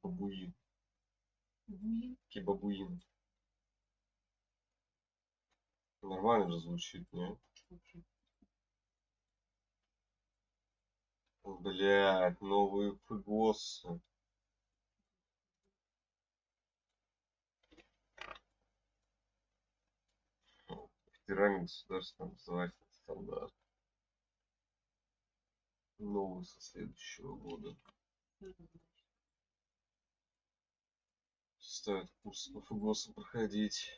Бабуин. Буин. Кибабуин. Нормально же звучит, не? Блядь, новые фигосы. Федеральный государственный образовательный стандарт. Новый со следующего года. Стоит курс по фигосам проходить.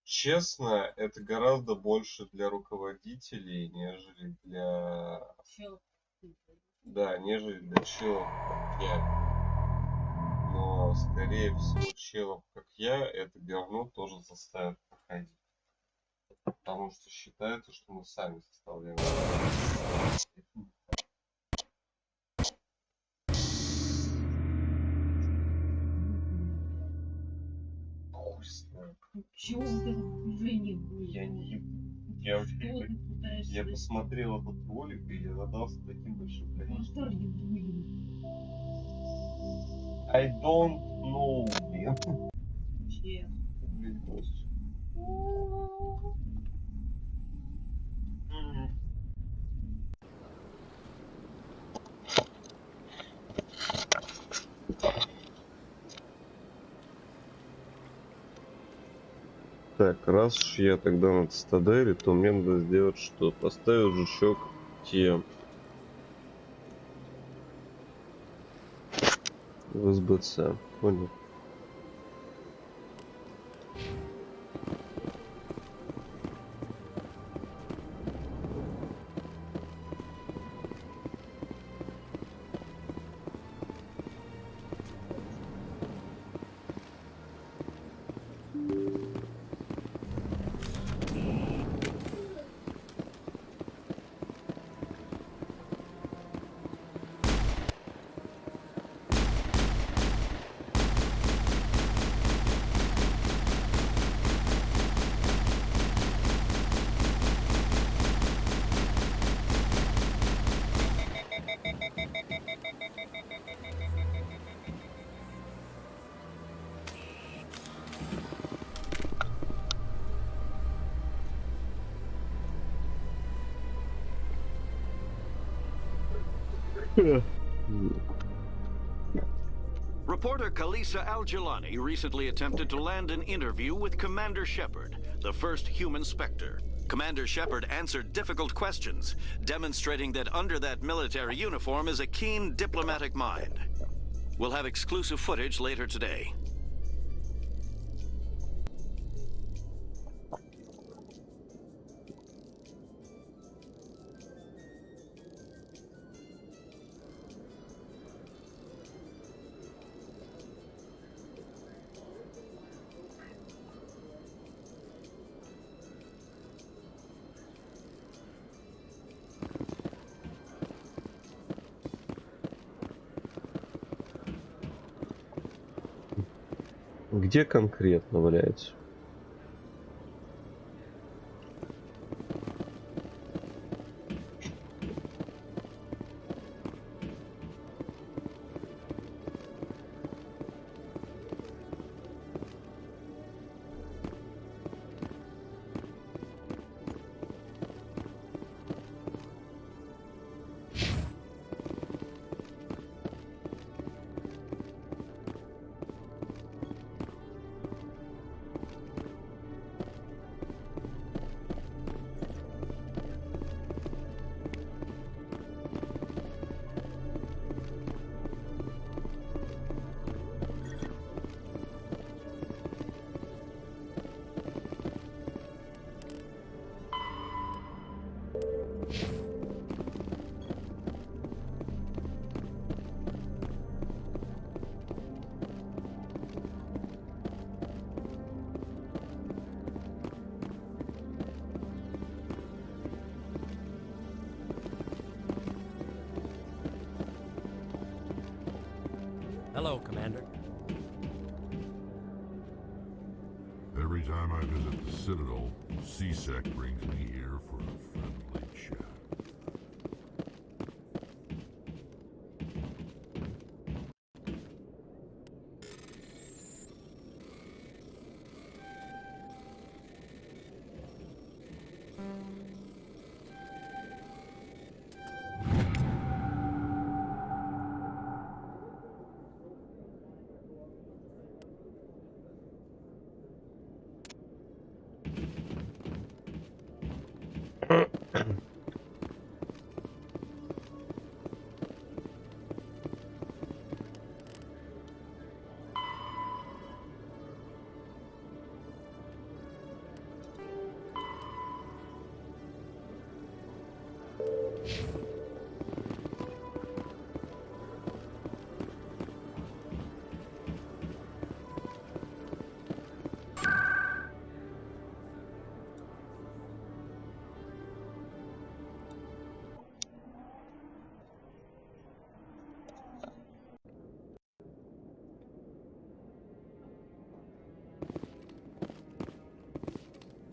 Честно, это гораздо больше для руководителей, нежели для... Да, нежели для челов, как я. Но, скорее всего, челов, как я, это говно тоже заставят проходить. Потому что считается, что мы сами составляем. Хуй знает. Чего вот это движение было? Я не... Я посмотрел этот ролик и я задался таким большим количеством. I don't know, блин. Блин, Костя. Так, раз уж я тогда на цитадели, то мне надо сделать что? Поставить жучок те в СБЦ. Понял. Reporter Kalisa Al-Jilani recently attempted to land an interview with Commander Shepard, the first human Spectre. Commander Shepard answered difficult questions, demonstrating that under that military uniform is a keen diplomatic mind. We'll have exclusive footage later today. Где конкретно валяется? Hello, Commander. Every time I visit the Citadel, CSEC brings me here for a friendly chat.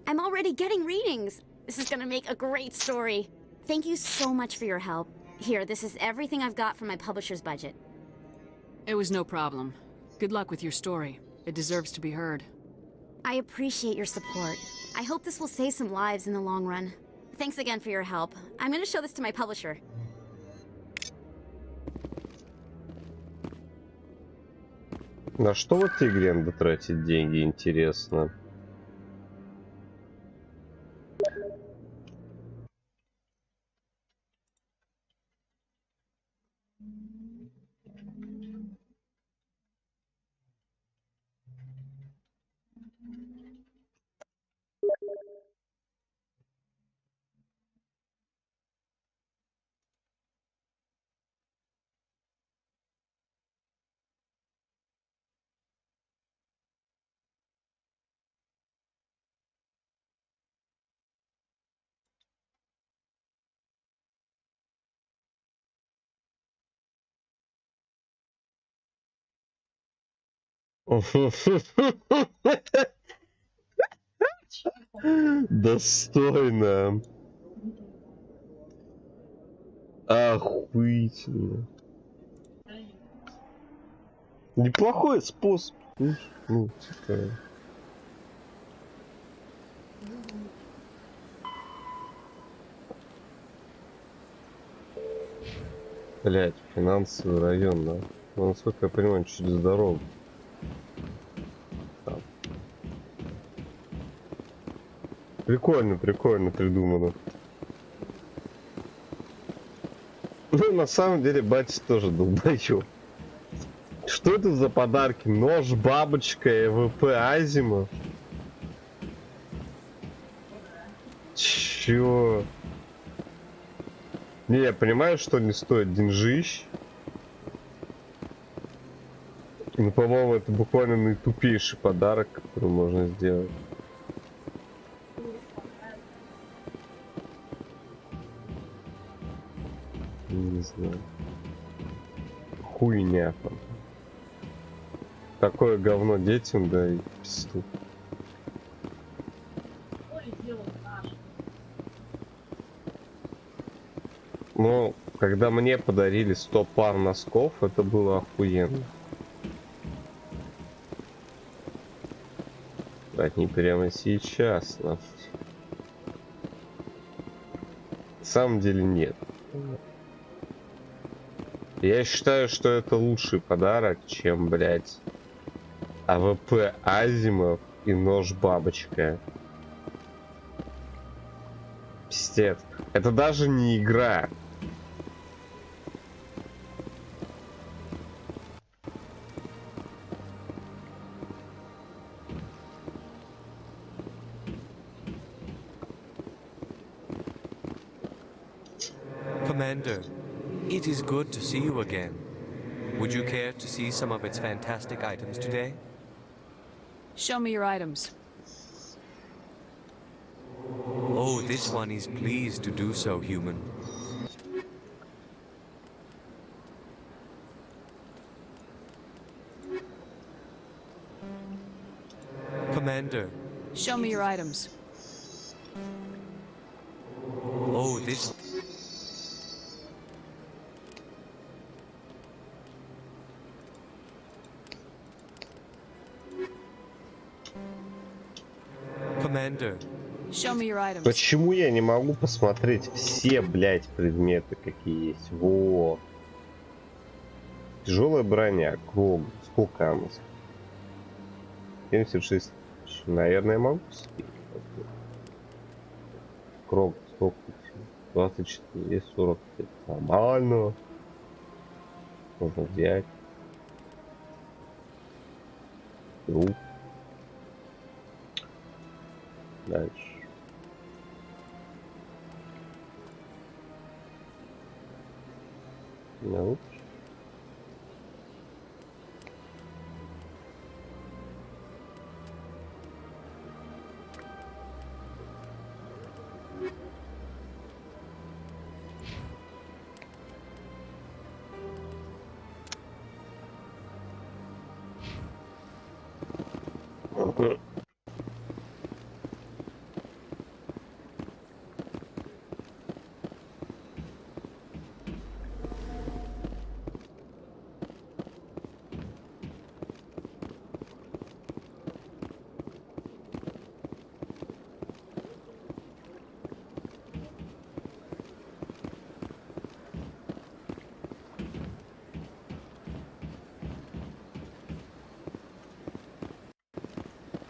I'm already getting readings. This is gonna make a great story. Thank you so much for your help. Here, this is everything I've got from my publisher's budget. It was no problem. Good luck with your story. It deserves to be heard. I appreciate your support. I hope this will save some lives in the long run. Thanks again for your help. I'm gonna show this to my publisher. На что в этой игре надо тратить деньги, интересно? Достойно. Охуительно. Неплохой способ. Ну, типа... Блять, финансовый район, да? Ну, насколько я понимаю, через дорогу. Там. Прикольно, прикольно придумано. Ну, на самом деле, батя тоже долбоёб. Что это за подарки? Нож, бабочка, ЭВП, Азимов? Чё? Не, я понимаю, что не стоит деньжищ. Но, по-моему, это буквально наитупейший подарок, который можно сделать. Не знаю. Хуйня там. Такое говно детям, да и писту. Ну, когда мне подарили 100 пар носков, это было охуенно. Брать не прямо сейчас, нахуй. На самом деле нет. Я считаю, что это лучший подарок, чем, блять, АВП Азимов и нож бабочка. Пиздец. Это даже не игра. Commander, it is good to see you again. Would you care to see some of its fantastic items today? Show me your items. Oh, this one is pleased to do so, human. Commander. Show me your items. Oh, this... Commander. Show me your items. Почему я не могу посмотреть все, блять, предметы, какие есть? Во. Тяжелая броня, Крог. Сколько она? 76 тысяч. Наверное, могу скинуть. Крог, сколько? 24, 45. Нормально. Можно взять. Друг. Дальше. Ну.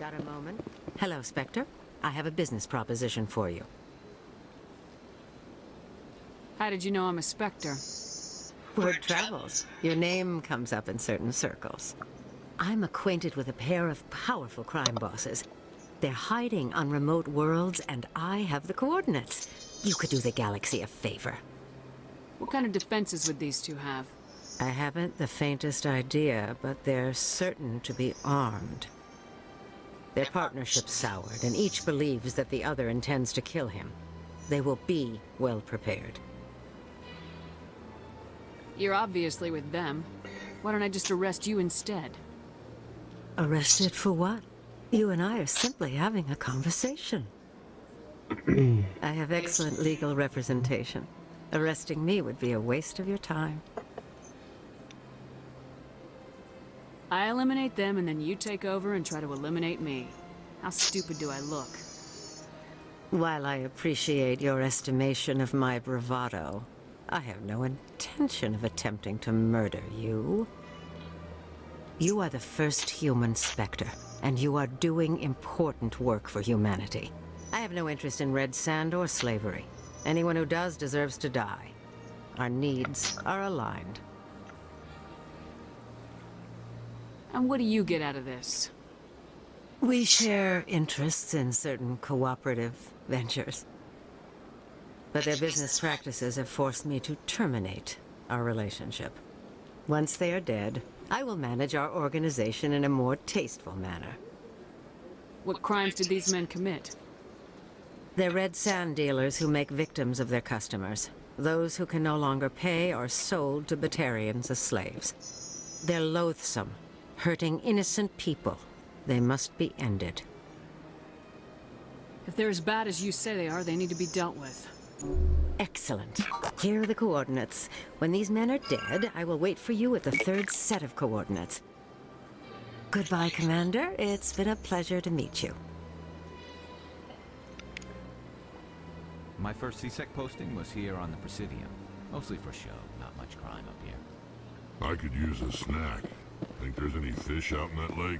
Got a moment? Hello, Spectre. I have a business proposition for you. How did you know I'm a Spectre? Word travels. Your name comes up in certain circles. I'm acquainted with a pair of powerful crime bosses. They're hiding on remote worlds, and I have the coordinates. You could do the galaxy a favor. What kind of defenses would these two have? I haven't the faintest idea, but they're certain to be armed. Their partnership's soured, and each believes that the other intends to kill him. They will be well prepared. You're obviously with them. Why don't I just arrest you instead? Arrested for what? You and I are simply having a conversation. I have excellent legal representation. Arresting me would be a waste of your time. I eliminate them, and then you take over and try to eliminate me. How stupid do I look? While I appreciate your estimation of my bravado, I have no intention of attempting to murder you. You are the first human Spectre, and you are doing important work for humanity. I have no interest in red sand or slavery. Anyone who does deserves to die. Our needs are aligned. And what do you get out of this? We share interests in certain cooperative ventures. But their business practices have forced me to terminate our relationship. Once they are dead, I will manage our organization in a more tasteful manner. What crimes did these men commit? They're red sand dealers who make victims of their customers. Those who can no longer pay are sold to Batarians as slaves. They're loathsome, hurting innocent people. They must be ended. If they're as bad as you say they are, they need to be dealt with. Excellent. Here are the coordinates. When these men are dead, I will wait for you at the third set of coordinates. Goodbye, Commander. It's been a pleasure to meet you. My first CSEC posting was here on the Presidium. Mostly for show, not much crime up here. I could use a snack. Think there's any fish out in that lake?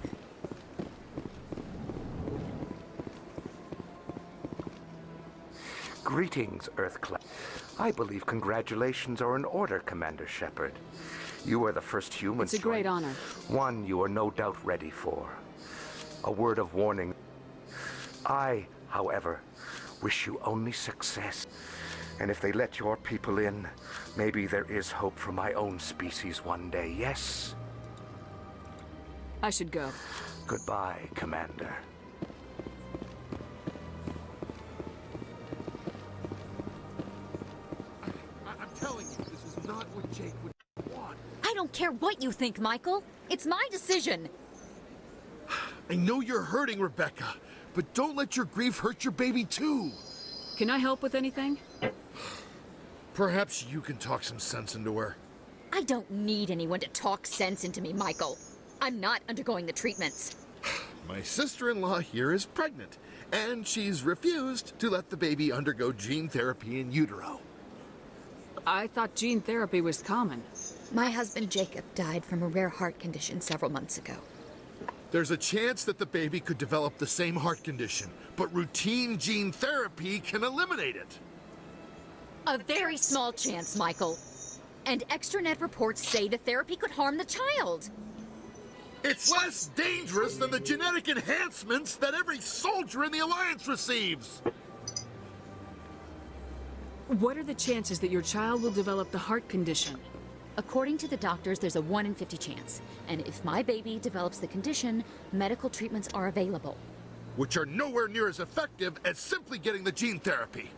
Greetings, Earthclad. I believe congratulations are in order, Commander Shepard. You are the first human. It's a great honor. One you are no doubt ready for. A word of warning. I, however, wish you only success. And if they let your people in, maybe there is hope for my own species one day, yes? I should go. Goodbye, Commander. I'm telling you, this is not what Jake would want. I don't care what you think, Michael. It's my decision. I know you're hurting, Rebecca, but don't let your grief hurt your baby too. Can I help with anything? Perhaps you can talk some sense into her. I don't need anyone to talk sense into me, Michael. I'm not undergoing the treatments. My sister-in-law here is pregnant, and she's refused to let the baby undergo gene therapy in utero. I thought gene therapy was common. My husband Jacob died from a rare heart condition several months ago. There's a chance that the baby could develop the same heart condition, but routine gene therapy can eliminate it. A very small chance, Michael. And extranet reports say the therapy could harm the child. It's less dangerous than the genetic enhancements that every soldier in the Alliance receives. What are the chances that your child will develop the heart condition? According to the doctors, there's a 1 in 50 chance. And if my baby develops the condition, medical treatments are available. Which are nowhere near as effective as simply getting the gene therapy.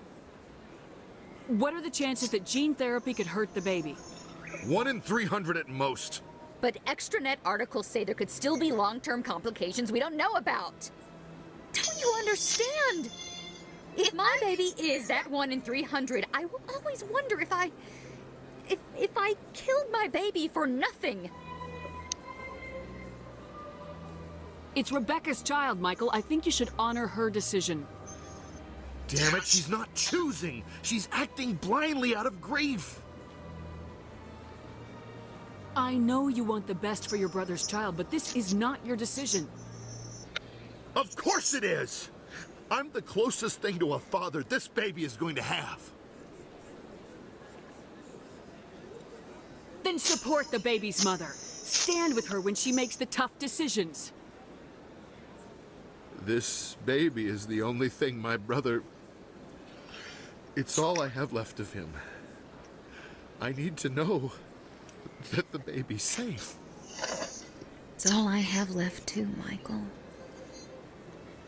What are the chances that gene therapy could hurt the baby? 1 in 300 at most. But extranet articles say there could still be long-term complications we don't know about. Don't you understand? If my baby is that 1 in 300, I will always wonder if I killed my baby for nothing. It's Rebecca's child, Michael. I think you should honor her decision. Damn it, she's not choosing. She's acting blindly out of grief. I know you want the best for your brother's child, but this is not your decision. Of course it is! I'm the closest thing to a father this baby is going to have. Then support the baby's mother. Stand with her when she makes the tough decisions. This baby is the only thing my brother... It's all I have left of him. I need to know that the baby's safe. It's all I have left too, Michael.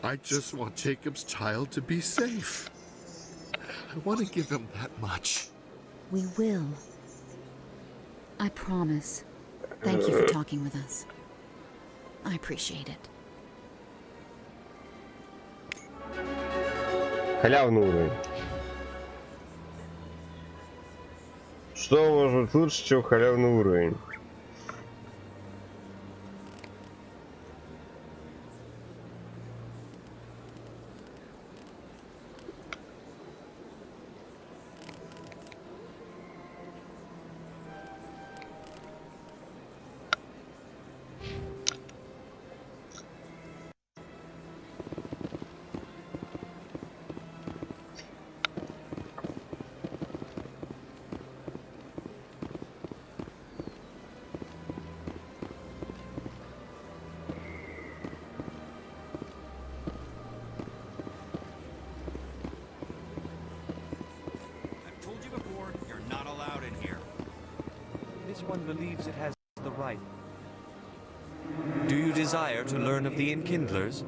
I just want Jacob's child to be safe. I want to give him that much. We will. I promise. Thank you for talking with us. I appreciate it. Халявный уровень. Что может быть лучше, чем халявный уровень? This one believes it has the right. Do you desire to learn of the Enkindlers?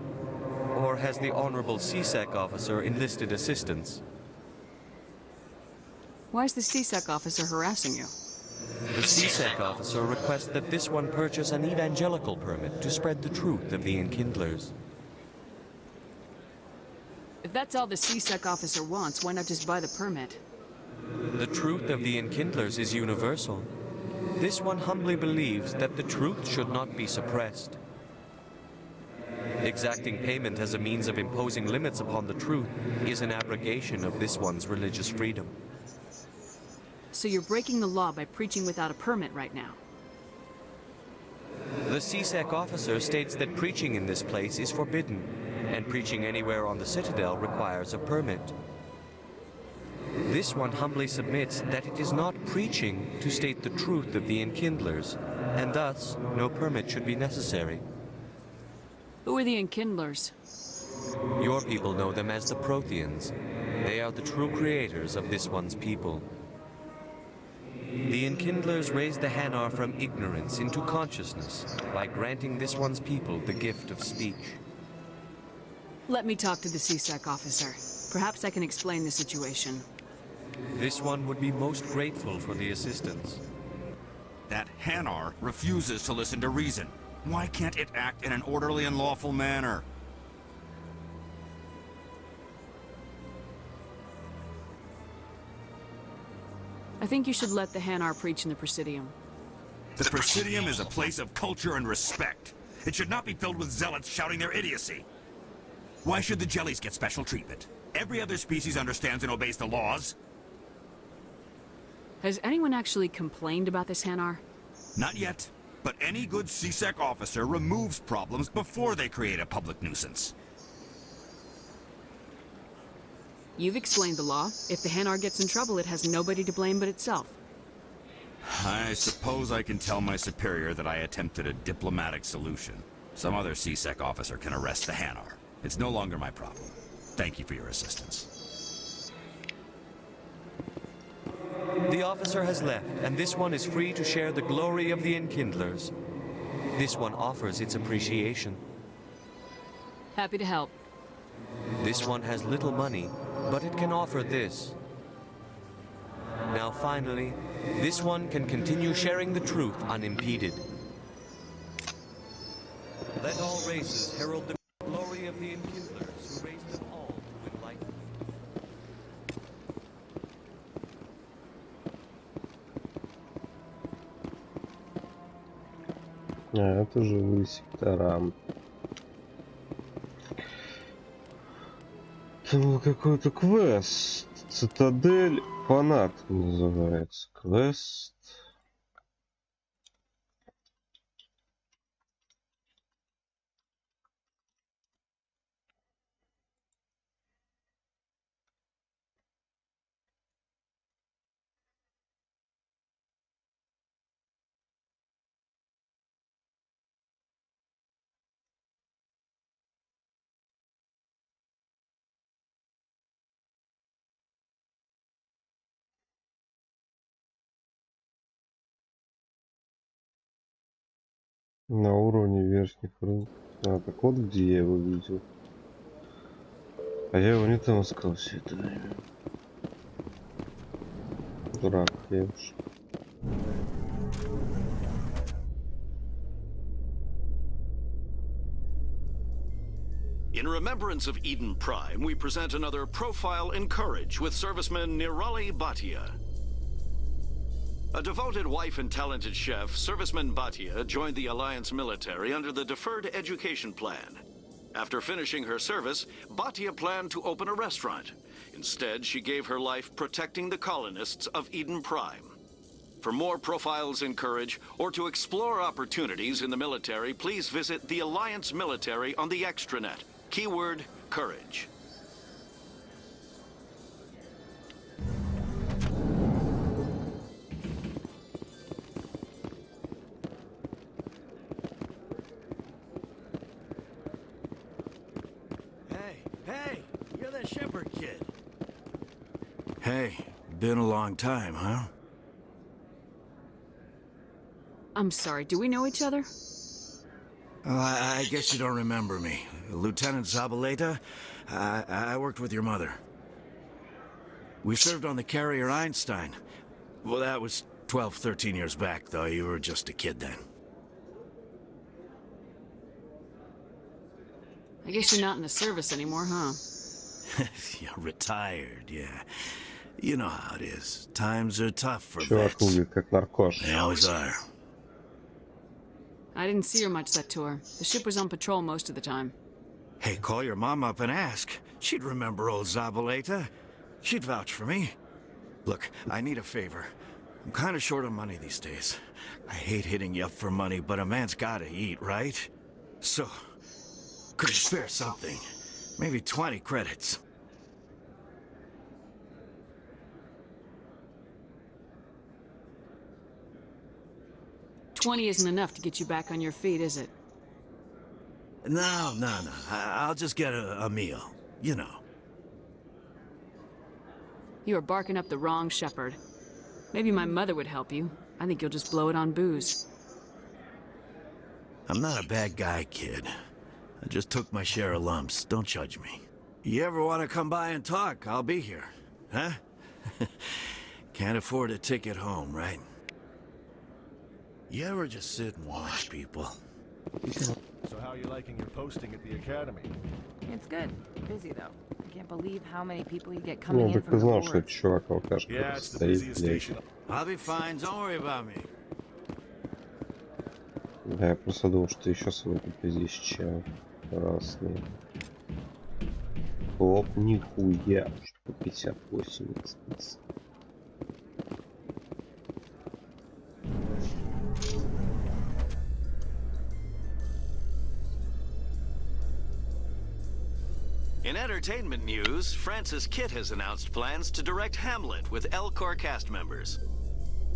Or has the Honorable CSEC officer enlisted assistance? Why is the CSEC officer harassing you? The CSEC officer requests that this one purchase an evangelical permit to spread the truth of the Enkindlers. If that's all the CSEC officer wants, why not just buy the permit? The truth of the Enkindlers is universal. This one humbly believes that the truth should not be suppressed. Exacting payment as a means of imposing limits upon the truth is an abrogation of this one's religious freedom. So you're breaking the law by preaching without a permit right now? The CSEC officer states that preaching in this place is forbidden, and preaching anywhere on the Citadel requires a permit. This one humbly submits that it is not preaching to state the truth of the Enkindlers, and thus no permit should be necessary. Who are the Enkindlers? Your people know them as the Protheans. They are the true creators of this one's people. The Enkindlers raised the Hanar from ignorance into consciousness by granting this one's people the gift of speech. Let me talk to the CSEC officer. Perhaps I can explain the situation. This one would be most grateful for the assistance. That Hanar refuses to listen to reason. Why can't it act in an orderly and lawful manner? I think you should let the Hanar preach in the Presidium. The Presidium is a place of culture and respect. It should not be filled with zealots shouting their idiocy. Why should the jellies get special treatment? Every other species understands and obeys the laws. Has anyone actually complained about this Hanar? Not yet, but any good CSEC officer removes problems before they create a public nuisance. You've explained the law. If the Hanar gets in trouble, it has nobody to blame but itself. I suppose I can tell my superior that I attempted a diplomatic solution. Some other CSEC officer can arrest the Hanar. It's no longer my problem. Thank you for your assistance. The officer has left, and this one is free to share the glory of the Enkindlers. This one offers its appreciation. Happy to help. This one has little money, but it can offer this. Now finally, this one can continue sharing the truth unimpeded. Let all races herald the glory of the Enkindlers who raised them all to enlightenment. Это живые сектора. Это был какой-то квест. Цитадель фанат называется. Квест. На уровне верхних рук. А, так вот где я его видел. А я его не там искал все это время. Дурак, я уж. In remembrance of Eden Prime, we present another profile in courage with serviceman Nirali Bhatia. A devoted wife and talented chef, serviceman Bhatia joined the Alliance military under the Deferred Education Plan. After finishing her service, Bhatia planned to open a restaurant. Instead, she gave her life protecting the colonists of Eden Prime. For more profiles in courage, or to explore opportunities in the military, please visit the Alliance military on the extranet. Keyword, courage. Hey, you're that Shepherd kid. Hey, been a long time, huh? I'm sorry, do we know each other? I guess you don't remember me. Lieutenant Zabaleta? I worked with your mother. We served on the carrier Einstein. Well, that was 12, 13 years back, though. You were just a kid then. I guess you're not in the service anymore, huh? Yeah, retired, yeah. You know how it is. Times are tough for Чувак vets. выглядит как наркош. They always are. I didn't see her much that tour. The ship was on patrol most of the time. Hey, call your mom up and ask. She'd remember old Zabaleta. She'd vouch for me. Look, I need a favor. I'm kind of short on money these days. I hate hitting you up for money, but a man's gotta eat, right? So, could you spare something? Maybe 20 credits. $20 isn't enough to get you back on your feet, is it? No. I'll just get a meal. You know. You are barking up the wrong shepherd. Maybe my mother would help you. I think you'll just blow it on booze. I'm not a bad guy, kid. I just took my share of lumps. Don't judge me. You ever want to come by and talk? I'll be here. Huh? Can't afford a ticket home, right? You ever just sit and watch people? So how are you liking your posting at the academy? It's good. Busy though. I can't believe how many people you get coming Ну, in так from и the знал, что boards. это чувак алкаш, Yeah, который it's the стоит, busiest блядь. station. I'll be fine. Don't worry about me. Да, я просто думал, что еще совокупе здесь чел. Красный. Оп, нихуя. Что 58 экспедиций. In entertainment news, Francis Kitt has announced plans to direct Hamlet with El Corps cast members.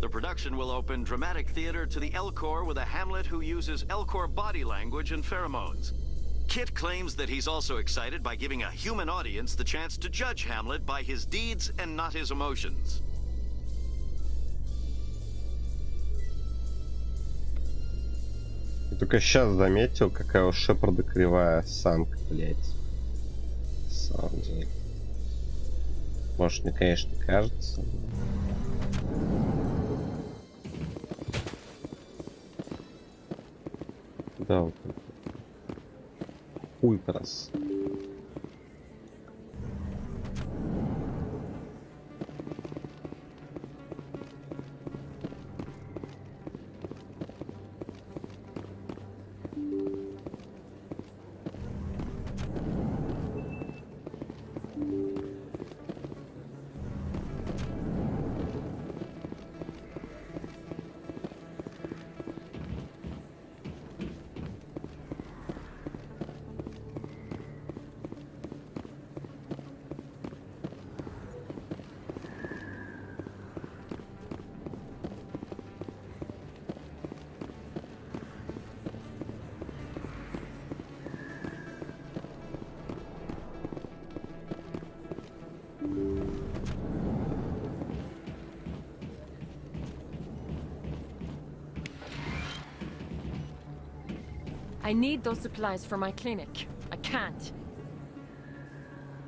The production will open dramatic theater to the El Corps with a Hamlet who uses El Corps body language and pheromones. Kitt claims that he's also excited by giving a human audience the chance to judge Hamlet by his deeds and not his emotions. Я только сейчас заметил, какая у Шепарда кривая осанка, блядь. На самом деле. Может, мне, конечно, кажется. Да, вот это. Хуй крас. I need those supplies for my clinic. I can't.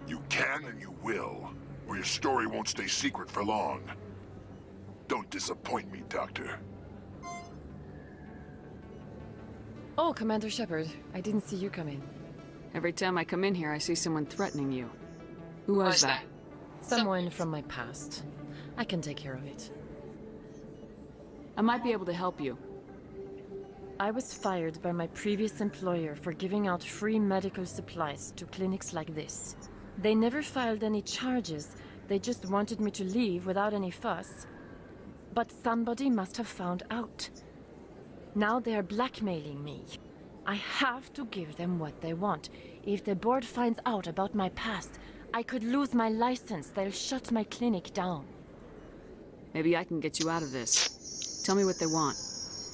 You can and you will, or your story won't stay secret for long. Don't disappoint me, Doctor. Oh, Commander Shepard. I didn't see you come in. Every time I come in here, I see someone threatening you. Who was that? Someone from my past. I can take care of it. I might be able to help you. I was fired by my previous employer for giving out free medical supplies to clinics like this. They never filed any charges. They just wanted me to leave without any fuss. But somebody must have found out. Now they are blackmailing me. I have to give them what they want. If the board finds out about my past, I could lose my license. They'll shut my clinic down. Maybe I can get you out of this. Tell me what they want.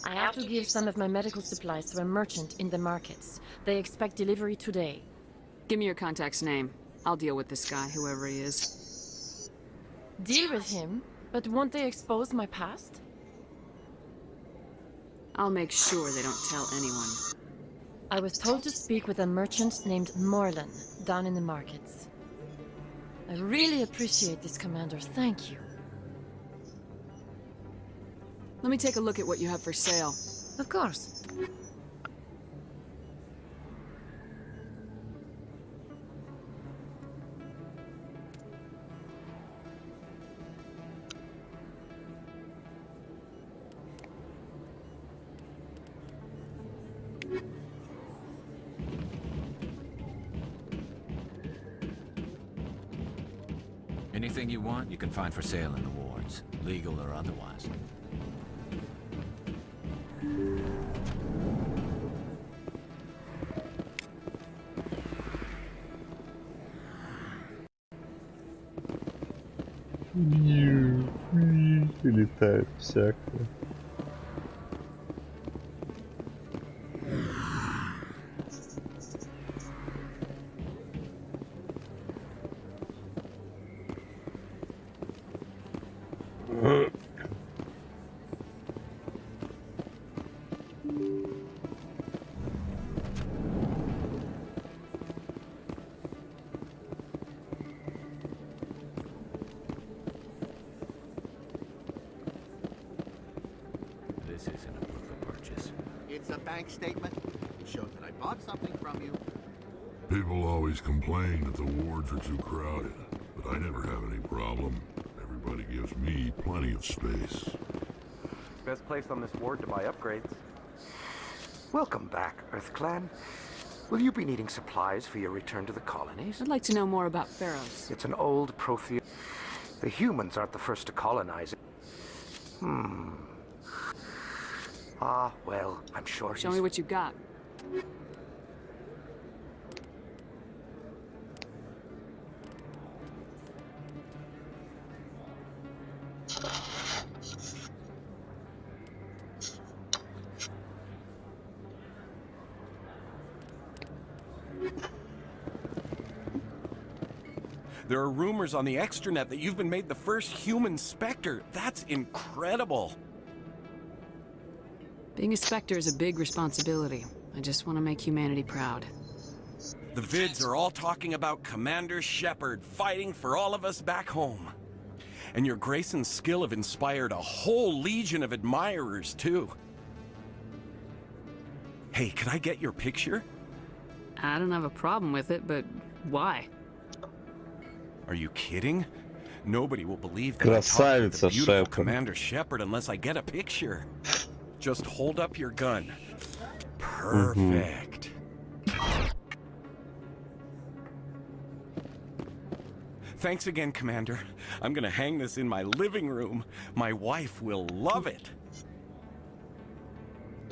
I have to give some of my medical supplies to a merchant in the markets. They expect delivery today. Give me your contact's name. I'll deal with this guy, whoever he is. Deal with him? But won't they expose my past? I'll make sure they don't tell anyone. I was told to speak with a merchant named Morlan, down in the markets. I really appreciate this, Commander. Thank you. Let me take a look at what you have for sale. Of course. Anything you want, you can find for sale in the wards, legal or otherwise. Летает всякое. This isn't a proof of purchase. It's a bank statement. It shows that I bought something from you. People always complain that the wards are too crowded, but I never have any problem. Everybody gives me plenty of space. Best place on this ward to buy upgrades. Welcome back, EarthClan. Will you be needing supplies for your return to the colonies? I'd like to know more about Pharaohs. It's an old Prothean. The humans aren't the first to colonize it. Ah, well, I'm sure Show me what you got. There are rumors on the extranet that you've been made the first human Spectre. That's incredible. Being a Spectre is a big responsibility. I just want to make humanity proud. The vids are all talking about Commander Shepard fighting for all of us back home. And your grace and skill have inspired a whole legion of admirers, too. Hey, could I get your picture? I don't have a problem with it, but why? Are you kidding? Nobody will believe that I talked to the beautiful Commander Shepard unless I get a picture. Just hold up your gun. Perfect. Thanks again, Commander. I'm gonna hang this in my living room. My wife will love it.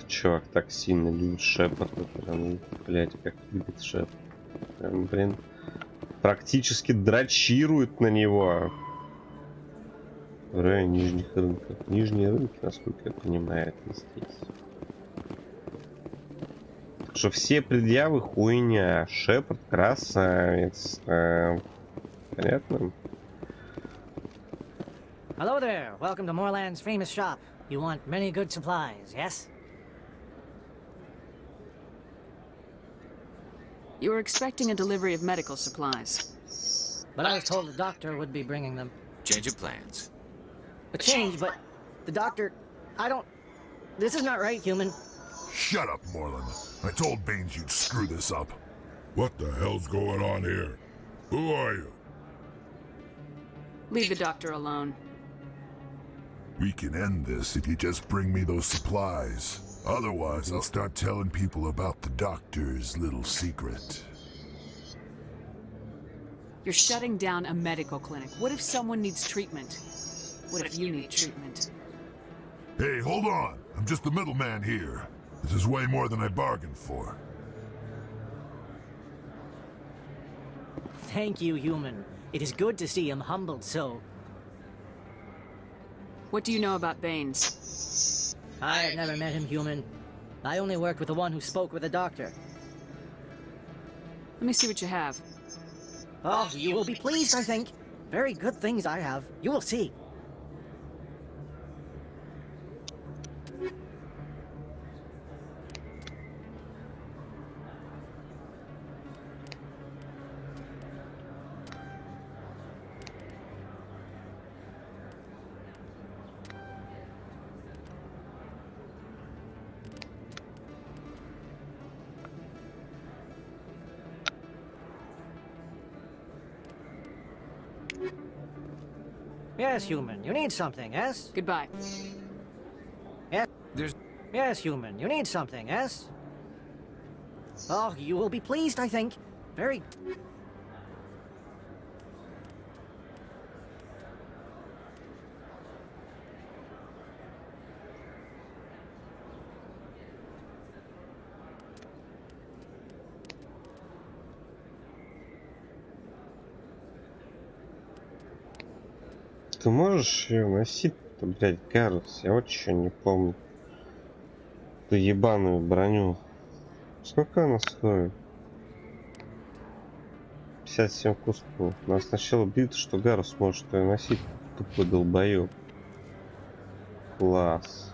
Чувак так сильно любит Шепарда, прям, блять, как любит Шепард. Прям, блин, практически дрочирует на него. В районе нижних рынков. Нижние рынки, насколько я понимаю, это здесь. Так что все предъявы хуйня. Шепард красавец. Понятно? Hello there. Welcome to Morland's famous shop. You want many good supplies, yes? You were expecting a delivery of medical supplies. But I was told the doctor would be bringing them. Change of plans. A change, but the doctor... I don't... This is not right, human. Shut up, Moreland. I told Baines you'd screw this up. What the hell's going on here? Who are you? Leave the doctor alone. We can end this if you just bring me those supplies. Otherwise, I'll start telling people about the doctor's little secret. You're shutting down a medical clinic. What if someone needs treatment? What if you need treatment? Hey, hold on. I'm just the middleman here. This is way more than I bargained for. Thank you, human. It is good to see him humbled so. What do you know about Baines? I have never met him, human. I only worked with the one who spoke with the doctor. Let me see what you have. Oh, you will be pleased, I think. Very good things I have. You will see. Yes, human. You need something, yes? Goodbye. Yes. Yes, human. You need something, yes? Oh, you will be pleased, I think. Very... Ты можешь ее носить-то, блядь, Гарус? Я вот еще не помню. Ту ебаную броню. Сколько она стоит? 57 кусков. Нас сначала бьют, что Гарус может ее носить. Тупой долбоёб. Класс.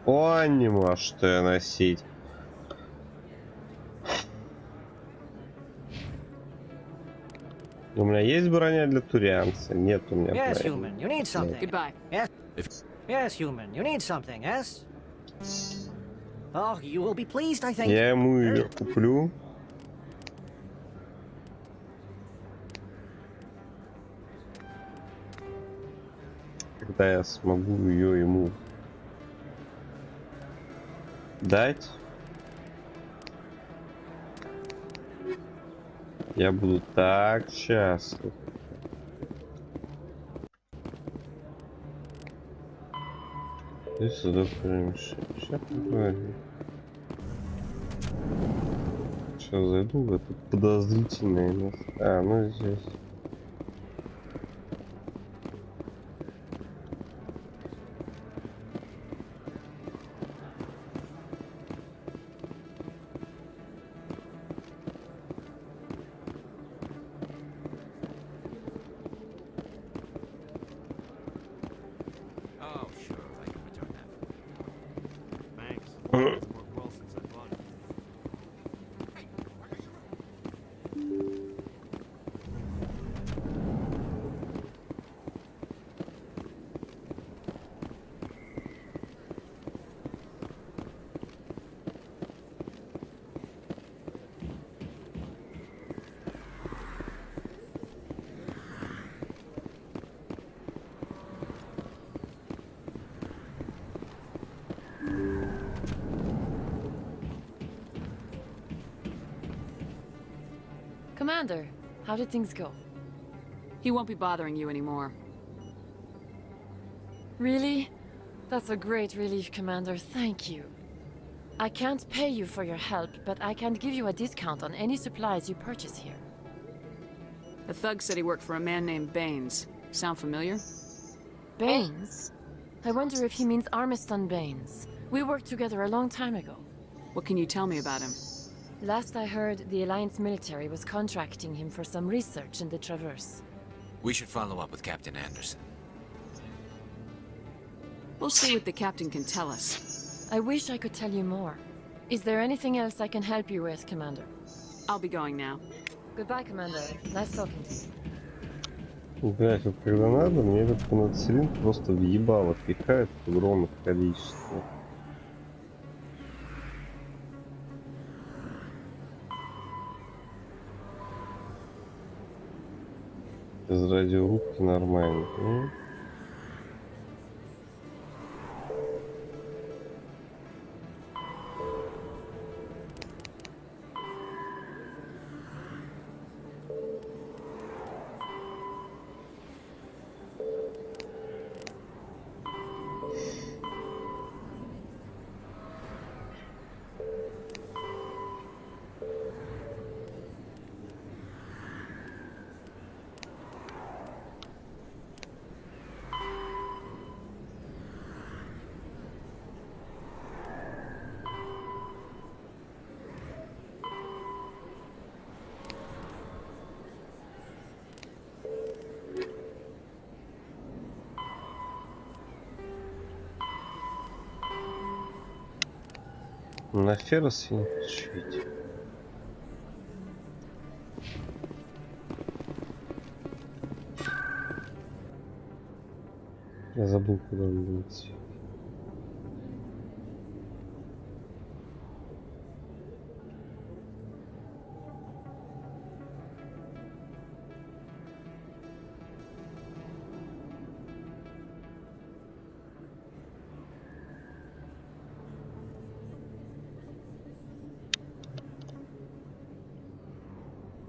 Он не может ее носить. У меня есть броня для турианца? Нет у меня Yes, брони. human. You need something. Goodbye. Yes. Yes, human. You need something, yes? Oh, you will be pleased, I think. Я ему ее куплю. Когда я смогу ее ему дать, я буду так счастлив. Здесь сюда перемещаем. Сейчас поговорим. Сейчас зайду в это подозрительное место. А, ну здесь. Oh, sure, I can return that. Thanks. It's worked well since I bought it. Commander, how did things go? He won't be bothering you anymore. Really? That's a great relief, Commander. Thank you. I can't pay you for your help, but I can give you a discount on any supplies you purchase here. The thug said he worked for a man named Baines. Sound familiar? Baines? I wonder if he means Armiston Baines. We worked together a long time ago. What can you tell me about him? Last I heard, the Alliance military was contracting him for some research in the Traverse. We should follow up with Captain Anderson. We'll see what the captain can tell us. I wish I could tell you more. Is there anything else I can help you with, Commander? I'll be going now. Goodbye, Commander. Nice talking to you. График, когда надо, мне этот пенициллин просто въебало пихает в огромных количествах. Из радиорубки нормально. На ферросе не хочу идти. Я забыл, куда надо идти.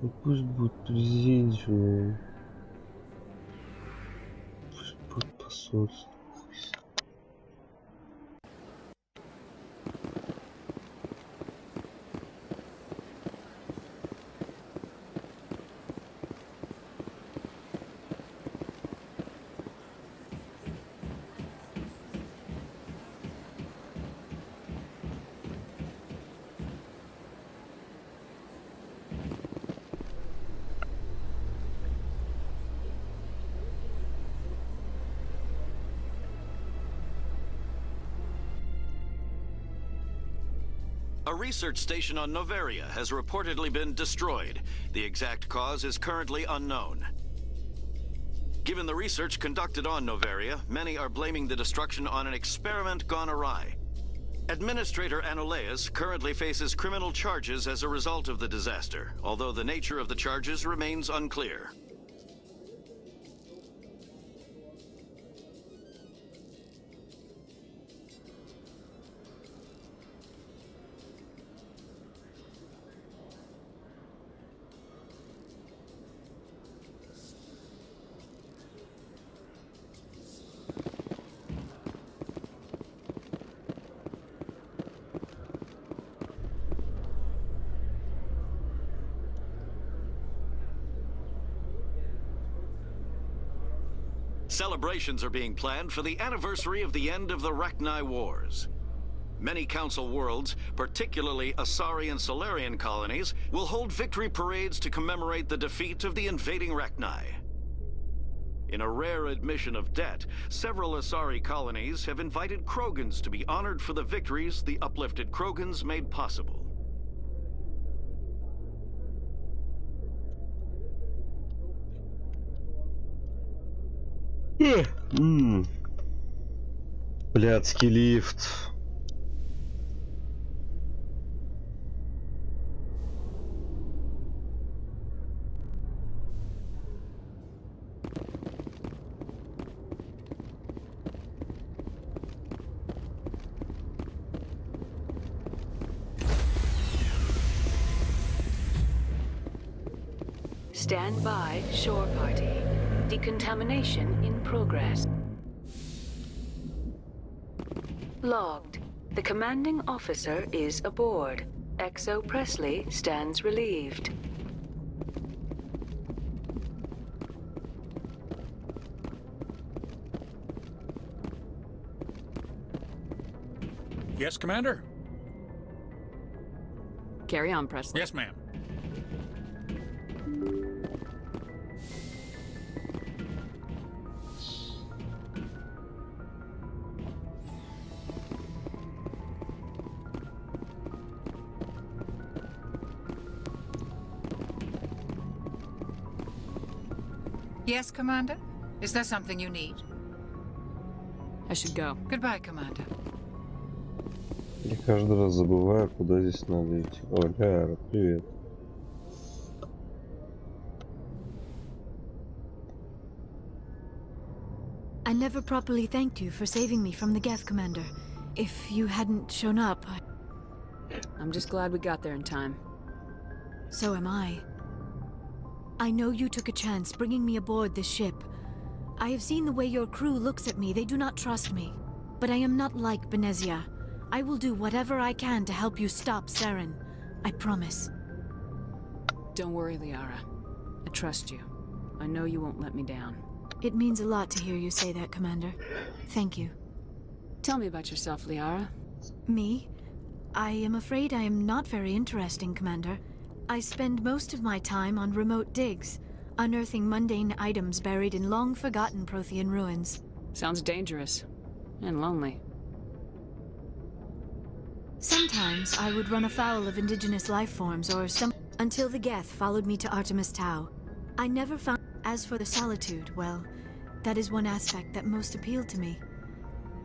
Ну пусть будет президиум. Пусть будет посольство. A research station on Noveria has reportedly been destroyed. The exact cause is currently unknown. Given the research conducted on Noveria, many are blaming the destruction on an experiment gone awry. Administrator Anoleus currently faces criminal charges as a result of the disaster, although the nature of the charges remains unclear. Celebrations are being planned for the anniversary of the end of the Rachni Wars. Many Council worlds, particularly Asari and Solarian colonies, will hold victory parades to commemorate the defeat of the invading Rachni. In a rare admission of debt, several Asari colonies have invited Krogans to be honored for the victories the uplifted Krogans made possible. Блядский лифт. Stand by, shore party. Decontamination in progress. Logged. The commanding officer is aboard. Exo Presley stands relieved. Yes, Commander? Carry on, Presley. Yes, ma'am. Yes, Commander? Is there something you need? I should go. Goodbye, Commander. Я каждый раз забываю, куда здесь надо идти. О, Ляра, привет. I never properly thanked you for saving me from the Geth, Commander. If you hadn't shown up, I'm just glad we got there in time. So am I. I know you took a chance bringing me aboard this ship. I have seen the way your crew looks at me. They do not trust me. But I am not like Benezia. I will do whatever I can to help you stop Saren. I promise. Don't worry, Liara. I trust you. I know you won't let me down. It means a lot to hear you say that, Commander. Thank you. Tell me about yourself, Liara. Me? I am afraid I am not very interesting, Commander. I spend most of my time on remote digs, unearthing mundane items buried in long-forgotten Prothean ruins. Sounds dangerous. And lonely. Sometimes I would run afoul of indigenous life forms or some... until the Geth followed me to Artemis Tau. I never found... As for the solitude, well, that is one aspect that most appealed to me.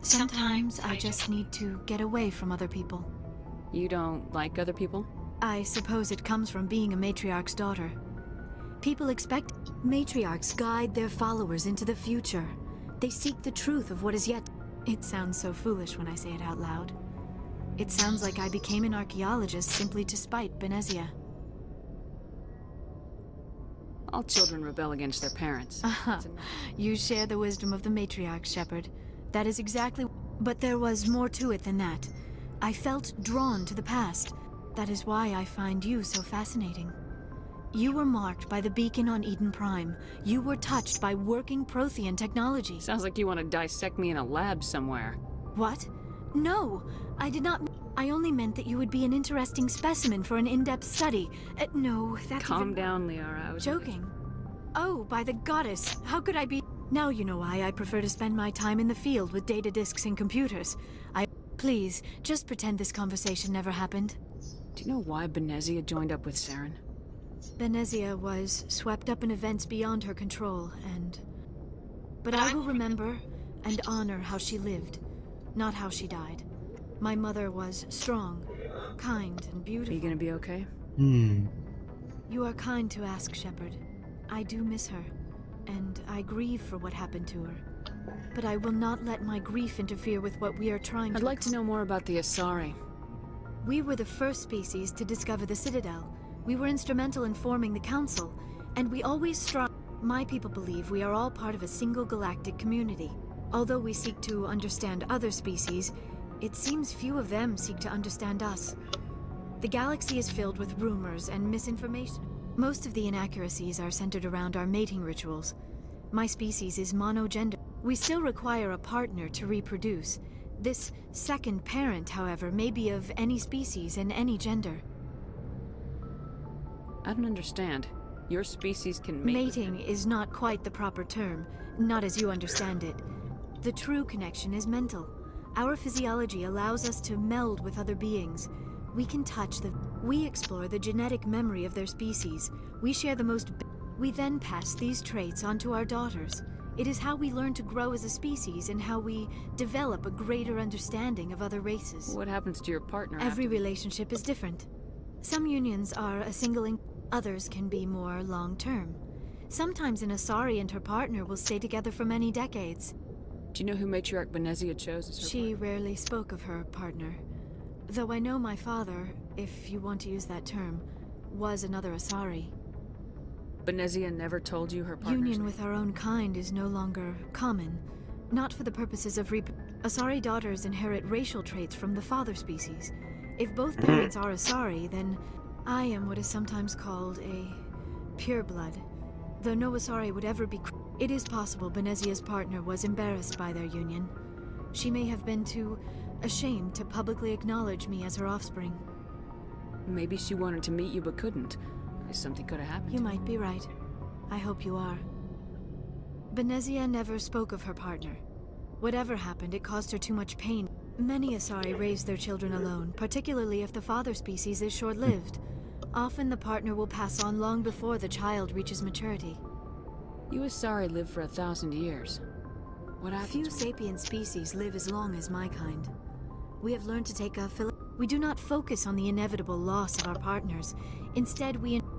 Sometimes I just need to get away from other people. You don't like other people? I suppose it comes from being a matriarch's daughter. People expect matriarchs guide their followers into the future. They seek the truth of what is yet. It sounds so foolish when I say it out loud. It sounds like I became an archaeologist simply to spite Benezia. All children rebel against their parents. You share the wisdom of the matriarch, Shepard. That is exactly... But there was more to it than that. I felt drawn to the past. That is why I find you so fascinating. You were marked by the beacon on Eden Prime. You were touched by working Prothean technology. Sounds like you want to dissect me in a lab somewhere. What? No, I did not... I only meant that you would be an interesting specimen for an in-depth study. No, that's Calm down, Liara. I was joking. Oh, by the goddess, how could I be... Now you know why I prefer to spend my time in the field with data disks and computers. Please, just pretend this conversation never happened. Do you know why Benezia joined up with Saren? Benezia was swept up in events beyond her control, and... But I will remember and honor how she lived, not how she died. My mother was strong, kind, and beautiful. Are you gonna be okay? You are kind to ask, Shepard. I do miss her, and I grieve for what happened to her. But I will not let my grief interfere with what we are trying to... I'd like to know more about the Asari. We were the first species to discover the Citadel. We were instrumental in forming the Council, and we always strive... My people believe we are all part of a single galactic community. Although we seek to understand other species, it seems few of them seek to understand us. The galaxy is filled with rumors and misinformation. Most of the inaccuracies are centered around our mating rituals. My species is monogender. We still require a partner to reproduce. This second parent, however, may be of any species and any gender. I don't understand. Your species can mate... Mating is not quite the proper term, not as you understand it. The true connection is mental. Our physiology allows us to meld with other beings. We can touch the... We explore the genetic memory of their species. We share the most... We then pass these traits onto our daughters. It is how we learn to grow as a species and how we develop a greater understanding of other races. What happens to your partner Every relationship is different. Some unions are a single... Others can be more long-term. Sometimes an Asari and her partner will stay together for many decades. Do you know who Matriarch Benezia chose as her She rarely spoke of her partner. Though I know my father, if you want to use that term, was another Asari. Benezia never told you her partner's Union with our own kind is no longer common. Not for the purposes of Asari daughters inherit racial traits from the father species. If both parents are Asari, then I am what is sometimes called a pureblood. Though no Asari would ever be... It is possible Benezia's partner was embarrassed by their union. She may have been too ashamed to publicly acknowledge me as her offspring. Maybe she wanted to meet you but couldn't. Something could have happened. You might be right. I hope you are. Benezia never spoke of her partner. Whatever happened, it caused her too much pain. Many Asari raise their children alone, particularly if the father species is short-lived. Often the partner will pass on long before the child reaches maturity. You Asari live for 1,000 years. What happens? Few sapient species live as long as my kind. We have learned to take a We do not focus on the inevitable loss of our partners. Instead,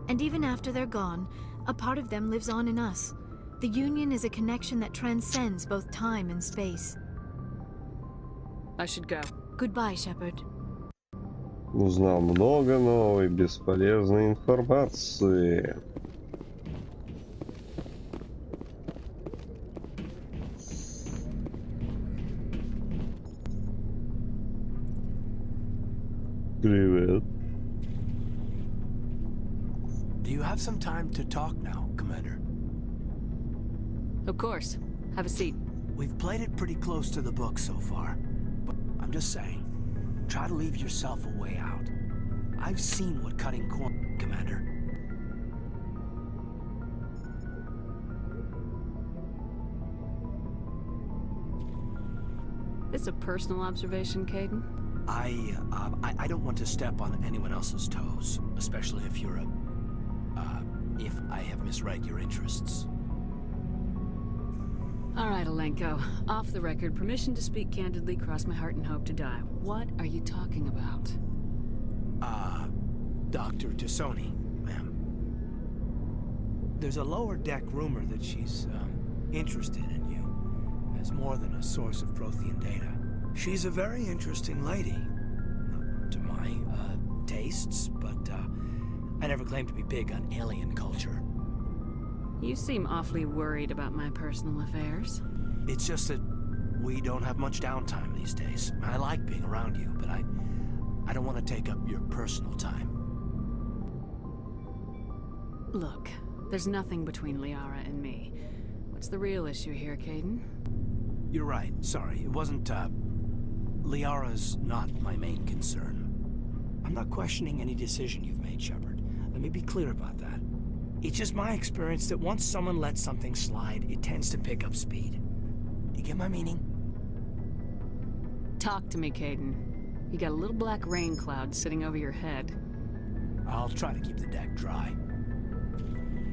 and even after they're gone, a part of them lives on in us. The union is a connection that transcends both time and space. I should go. Goodbye, Shepard. Узнал много новой бесполезной информации. Привет. Do you have some time to talk now, Commander? Of course. Have a seat. We've played it pretty close to the book so far, but I'm just saying, try to leave yourself a way out. I've seen what cutting corners, Commander. This a personal observation, Caden? I don't want to step on anyone else's toes, especially if you're if I have misread your interests. All right, Alenko. Off the record, permission to speak candidly, cross my heart and hope to die. What are you talking about? Dr. Tassoni, ma'am. There's a lower deck rumor that she's, interested in you as more than a source of Prothean data. She's a very interesting lady. Not to my, tastes, but, I never claimed to be big on alien culture. You seem awfully worried about my personal affairs. It's just that we don't have much downtime these days. I like being around you, but I don't want to take up your personal time. Look, there's nothing between Liara and me. What's the real issue here, Caden? You're right. Sorry. It wasn't, Liara's not my main concern. I'm not questioning any decision you've made, Shepard. Let me be clear about that. It's just my experience that once someone lets something slide, it tends to pick up speed. Do you get my meaning? Talk to me, Caden. You got a little black rain cloud sitting over your head. I'll try to keep the deck dry.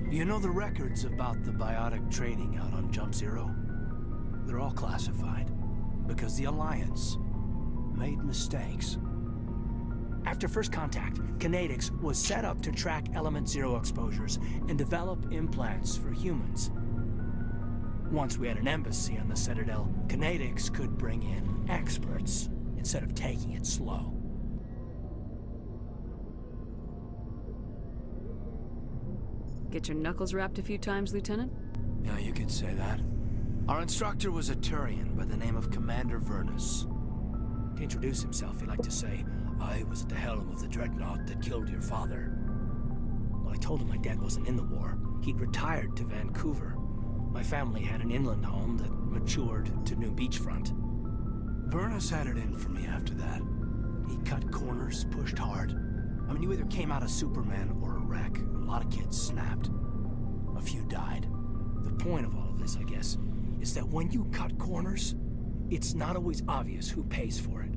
You know the records about the biotic trading out on Jump Zero? They're all classified, because the Alliance made mistakes. After first contact, Kinetics was set up to track Element Zero exposures and develop implants for humans. Once we had an embassy on the Citadel, Kinetics could bring in experts instead of taking it slow. Get your knuckles rapped a few times, Lieutenant? Yeah, you could say that. Our instructor was a Turian by the name of Commander Vernus. To introduce himself, he liked to say, I was at the helm of the dreadnought that killed your father. Well, I told him my dad wasn't in the war. He'd retired to Vancouver. My family had an inland home that matured to new beachfront. Vernus had it in for me after that. He cut corners, pushed hard. I mean, you either came out a Superman or a wreck. A lot of kids snapped. A few died. The point of all of this, I guess, is that when you cut corners, it's not always obvious who pays for it.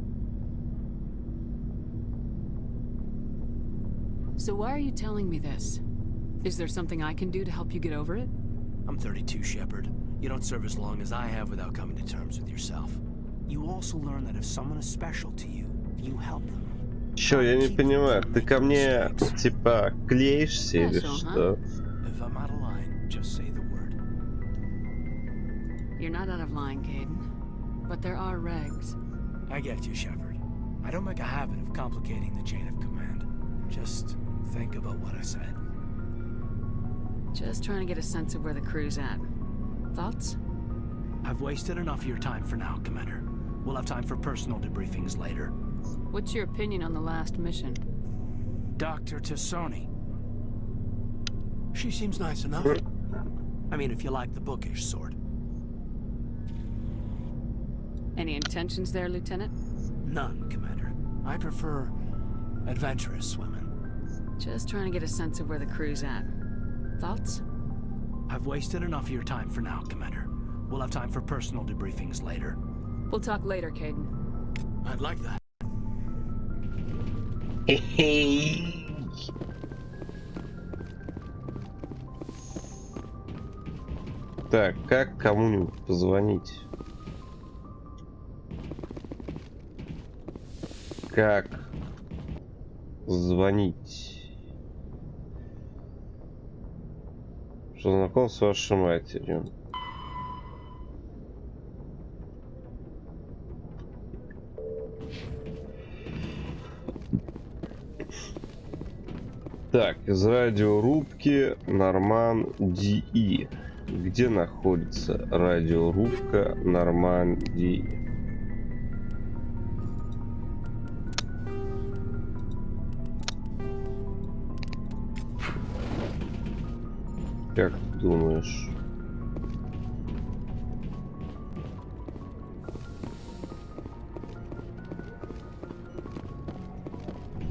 So why are you telling me this? Is there something I can do to help you get over it? I'm 32, Shepard. You don't serve as long as I have without coming to terms with yourself. You also learn that if someone is special to you, you help them. Чё, я не понимаю, ты ко мне, типа, клеишься или что? If I'm out of line, just say the word. You're not out of line, Caden. But there are regs. I get you, Shepard. I don't make a habit of complicating the chain of command. Just think about what I said. Just trying to get a sense of where the crew's at. Thoughts? I've wasted enough of your time for now, Commander. We'll have time for personal debriefings later. What's your opinion on the last mission? Dr. Tassoni. She seems nice enough. I mean, if you like the bookish sort. Any intentions there, Lieutenant? None, Commander. I prefer adventurous women. Just trying to get a sense of where the crew's at. Thoughts? I've wasted enough of your time for now, Commander. We'll have time for personal debriefings later. We'll talk later, Caden. I'd like that. Так, как кому-нибудь позвонить? Как звонить? Что знаком с вашей матерью? Так, из радиорубки Нормандии. Где находится радиорубка Нормандии? Как ты думаешь?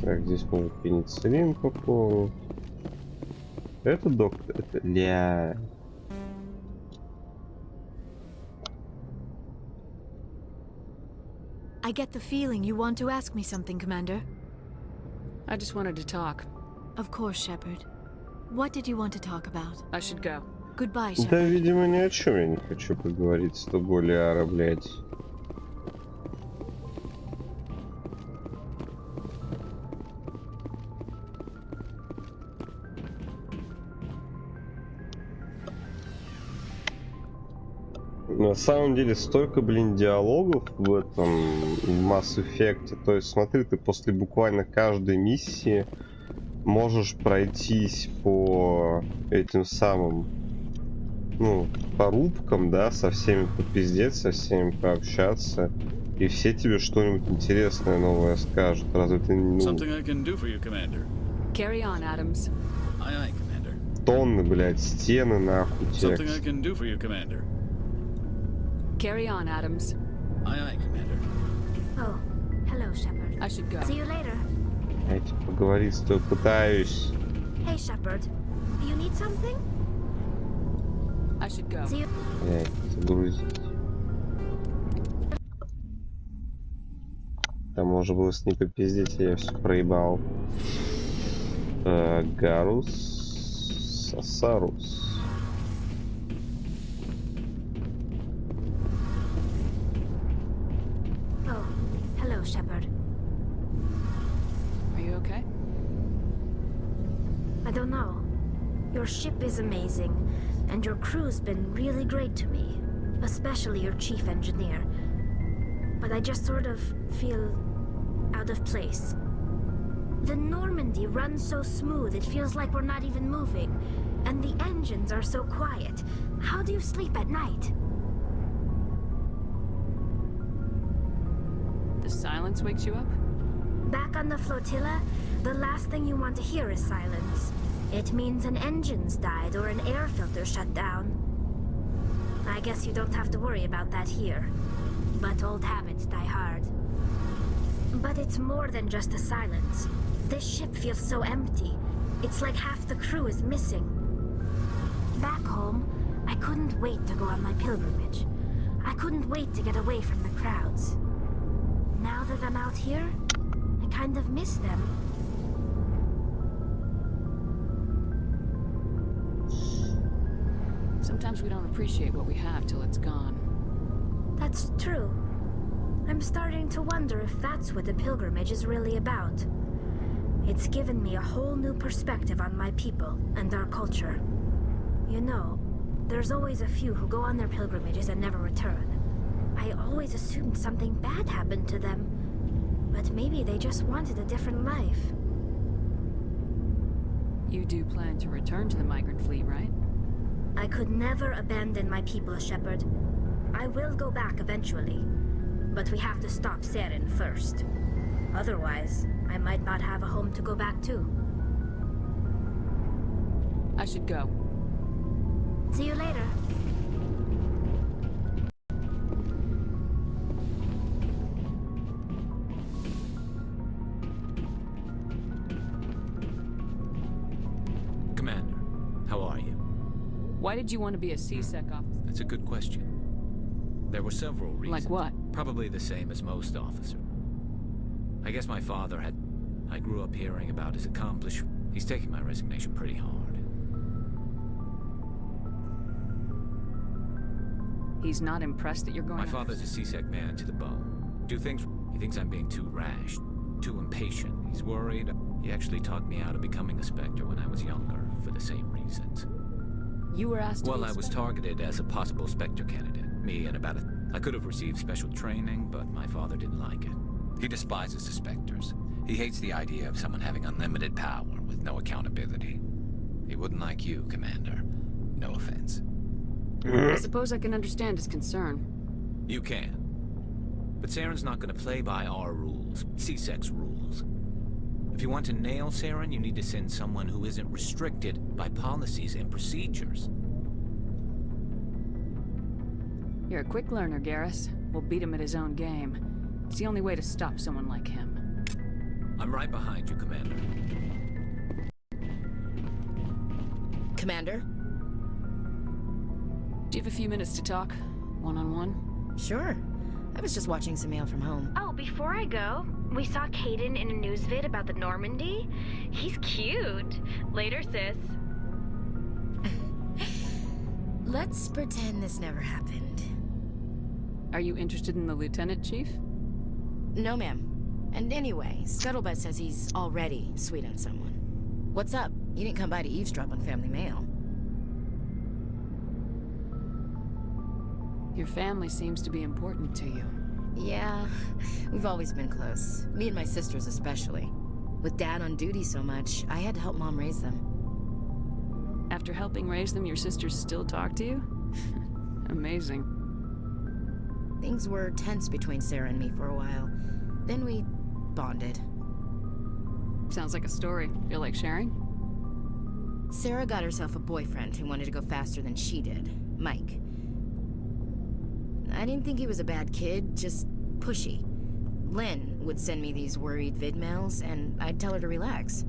Так, здесь может пенициллин пополнить. Это доктор, это ля. I get the feeling you want to ask me something, Commander. I just wanted to talk. Of course, Shepard. What did you want to talk about? I should go. Goodbye, Да, Shepard. видимо, ни о чем я не хочу поговорить с тобой, Лиара, блядь. На самом деле столько, блин, диалогов в этом Mass Effect. То есть, смотри, ты после буквально каждой миссии можешь пройтись по этим самым, ну, по рубкам, да, со всеми попиздеть, со всеми пообщаться, и все тебе что-нибудь интересное новое скажут. Разве ты, ну, Carry on, Adams. тонны, блядь, стены, нахуй, текст. Carry on, Adams. Oh, hello, Shepard. I should go. See you later. Я типа поговорить с тобой пытаюсь. Hey, Shepard. Do you need something? I should go. See you. Блядь, загрузить. Там можно было с ней попиздеть, я все проебал. Гарус Сасарус. Oh, hello, Shepard. Are you okay? I don't know. Your ship is amazing, and your crew's been really great to me, especially your chief engineer. But I just sort of feel out of place. The Normandy runs so smooth, it feels like we're not even moving. And the engines are so quiet. How do you sleep at night? The silence wakes you up? Back on the flotilla, the last thing you want to hear is silence. It means an engine's died or an air filter shut down. I guess you don't have to worry about that here. But old habits die hard. But it's more than just the silence. This ship feels so empty. It's like half the crew is missing. Back home, I couldn't wait to go on my pilgrimage. I couldn't wait to get away from the crowds. Now that I'm out here, I kind of miss them. Sometimes we don't appreciate what we have till it's gone. That's true. I'm starting to wonder if that's what the pilgrimage is really about. It's given me a whole new perspective on my people and our culture. You know, there's always a few who go on their pilgrimages and never return. I always assumed something bad happened to them, but maybe they just wanted a different life. You do plan to return to the migrant fleet, right? I could never abandon my people, Shepard. I will go back eventually, but we have to stop Saren first. Otherwise, I might not have a home to go back to. I should go. See you later. Commander, how are you? Why did you want to be a CSEC officer? That's a good question. There were several reasons. Like what? Probably the same as most officers. I guess my father had... I grew up hearing about his accomplishments. He's taking my resignation pretty hard. He's not impressed that you're going My to... father's a CSEC man to the bone. He thinks I'm being too rash, too impatient. He's worried. He actually talked me out of becoming a Spectre when I was younger, for the same reasons. You were asked to Well, be a I was Spectre? targeted as a possible Spectre candidate. Me and about I could have received special training, but my father didn't like it. He despises the Spectres. He hates the idea of someone having unlimited power with no accountability. He wouldn't like you, Commander. No offense. I suppose I can understand his concern. You can. But Saren's not going to play by our rules, CSEC's rules. If you want to nail Saren, you need to send someone who isn't restricted by policies and procedures. You're a quick learner, Garrus. We'll beat him at his own game. It's the only way to stop someone like him. I'm right behind you, Commander. Commander? Do you have a few minutes to talk? One-on-one? Sure. I was just watching some mail from home. Oh, before I go, we saw Caden in a news vid about the Normandy. He's cute. Later, sis. Let's pretend this never happened. Are you interested in the Lieutenant, Chief? No, ma'am. And anyway, Scuttlebutt says he's already sweet on someone. What's up? You didn't come by to eavesdrop on family mail. Your family seems to be important to you. Yeah, we've always been close. Me and my sisters especially. With Dad on duty so much, I had to help Mom raise them. After helping raise them, your sisters still talk to you? Amazing. Things were tense between Sarah and me for a while. Then we bonded. Sounds like a story. Feel like sharing? Sarah got herself a boyfriend who wanted to go faster than she did, Mike. I didn't think he was a bad kid, just pushy. Lynn would send me these worried vid mails, and I'd tell her to relax.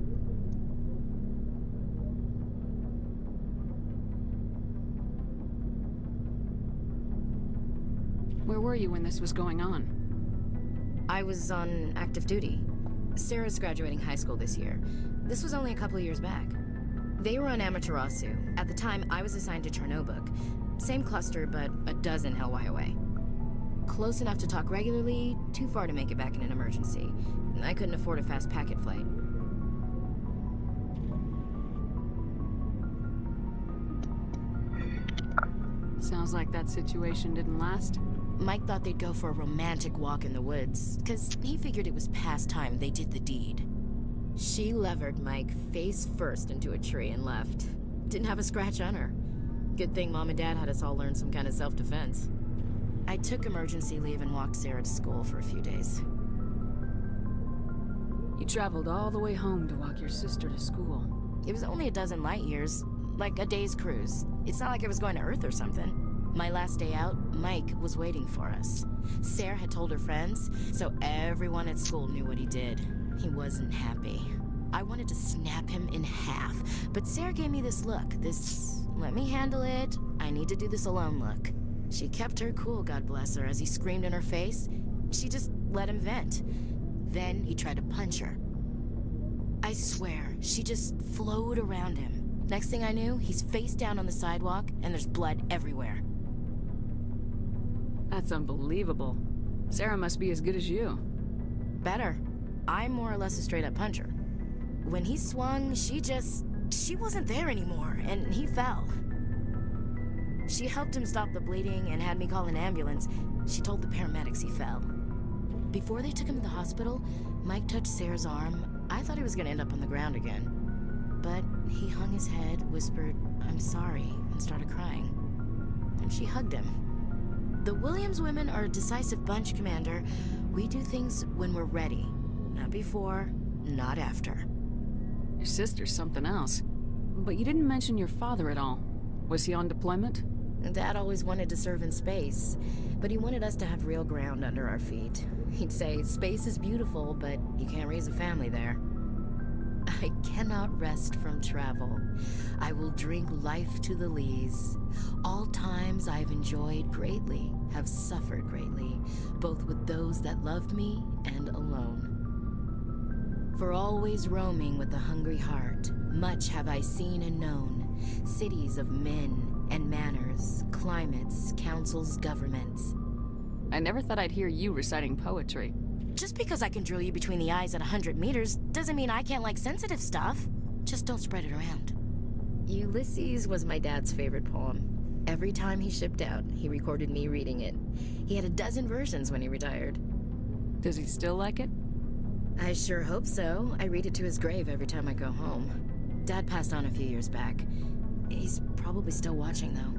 Where were you when this was going on? I was on active duty. Sarah's graduating high school this year. This was only a couple of years back. They were on Amaterasu. At the time, I was assigned to Chernobog. Same cluster, but a dozen Hellwire away. Close enough to talk regularly, too far to make it back in an emergency. I couldn't afford a fast packet flight. Sounds like that situation didn't last. Mike thought they'd go for a romantic walk in the woods, because he figured it was past time they did the deed. She levered Mike face first into a tree and left. Didn't have a scratch on her. Good thing Mom and Dad had us all learn some kind of self-defense. I took emergency leave and walked Sarah to school for a few days. You traveled all the way home to walk your sister to school. It was only a dozen light years, like a day's cruise. It's not like I was going to Earth or something. My last day out, Mike was waiting for us. Sarah had told her friends, so everyone at school knew what he did. He wasn't happy. I wanted to snap him in half, but Sarah gave me this look, this let me handle it, I need to do this alone look. She kept her cool, God bless her, as he screamed in her face. She just let him vent. Then he tried to punch her. I swear, she just flowed around him. Next thing I knew, he's face down on the sidewalk, and there's blood everywhere. That's unbelievable. Sarah must be as good as you. Better. I'm more or less a straight-up puncher. When he swung, she wasn't there anymore, and he fell. She helped him stop the bleeding and had me call an ambulance. She told the paramedics he fell. Before they took him to the hospital, Mike touched Sarah's arm. I thought he was gonna end up on the ground again. But he hung his head, whispered, "I'm sorry," and started crying. And she hugged him. The Williams women are a decisive bunch, Commander. We do things when we're ready. Not before, not after. Your sister's something else. But you didn't mention your father at all. Was he on deployment? Dad always wanted to serve in space, but he wanted us to have real ground under our feet. He'd say, space is beautiful, but you can't raise a family there. I cannot rest from travel. I will drink life to the lees. All times I've enjoyed greatly, have suffered greatly, both with those that loved me and alone. For always roaming with a hungry heart, much have I seen and known, cities of men, And manners, climates, councils, governments. I never thought I'd hear you reciting poetry. Just because I can drill you between the eyes at 100 meters doesn't mean I can't like sensitive stuff. Just don't spread it around. Ulysses was my dad's favorite poem. Every time he shipped out, he recorded me reading it. He had a dozen versions when he retired. Does he still like it? I sure hope so. I read it to his grave every time I go home. Dad passed on a few years back. He's probably still watching, though.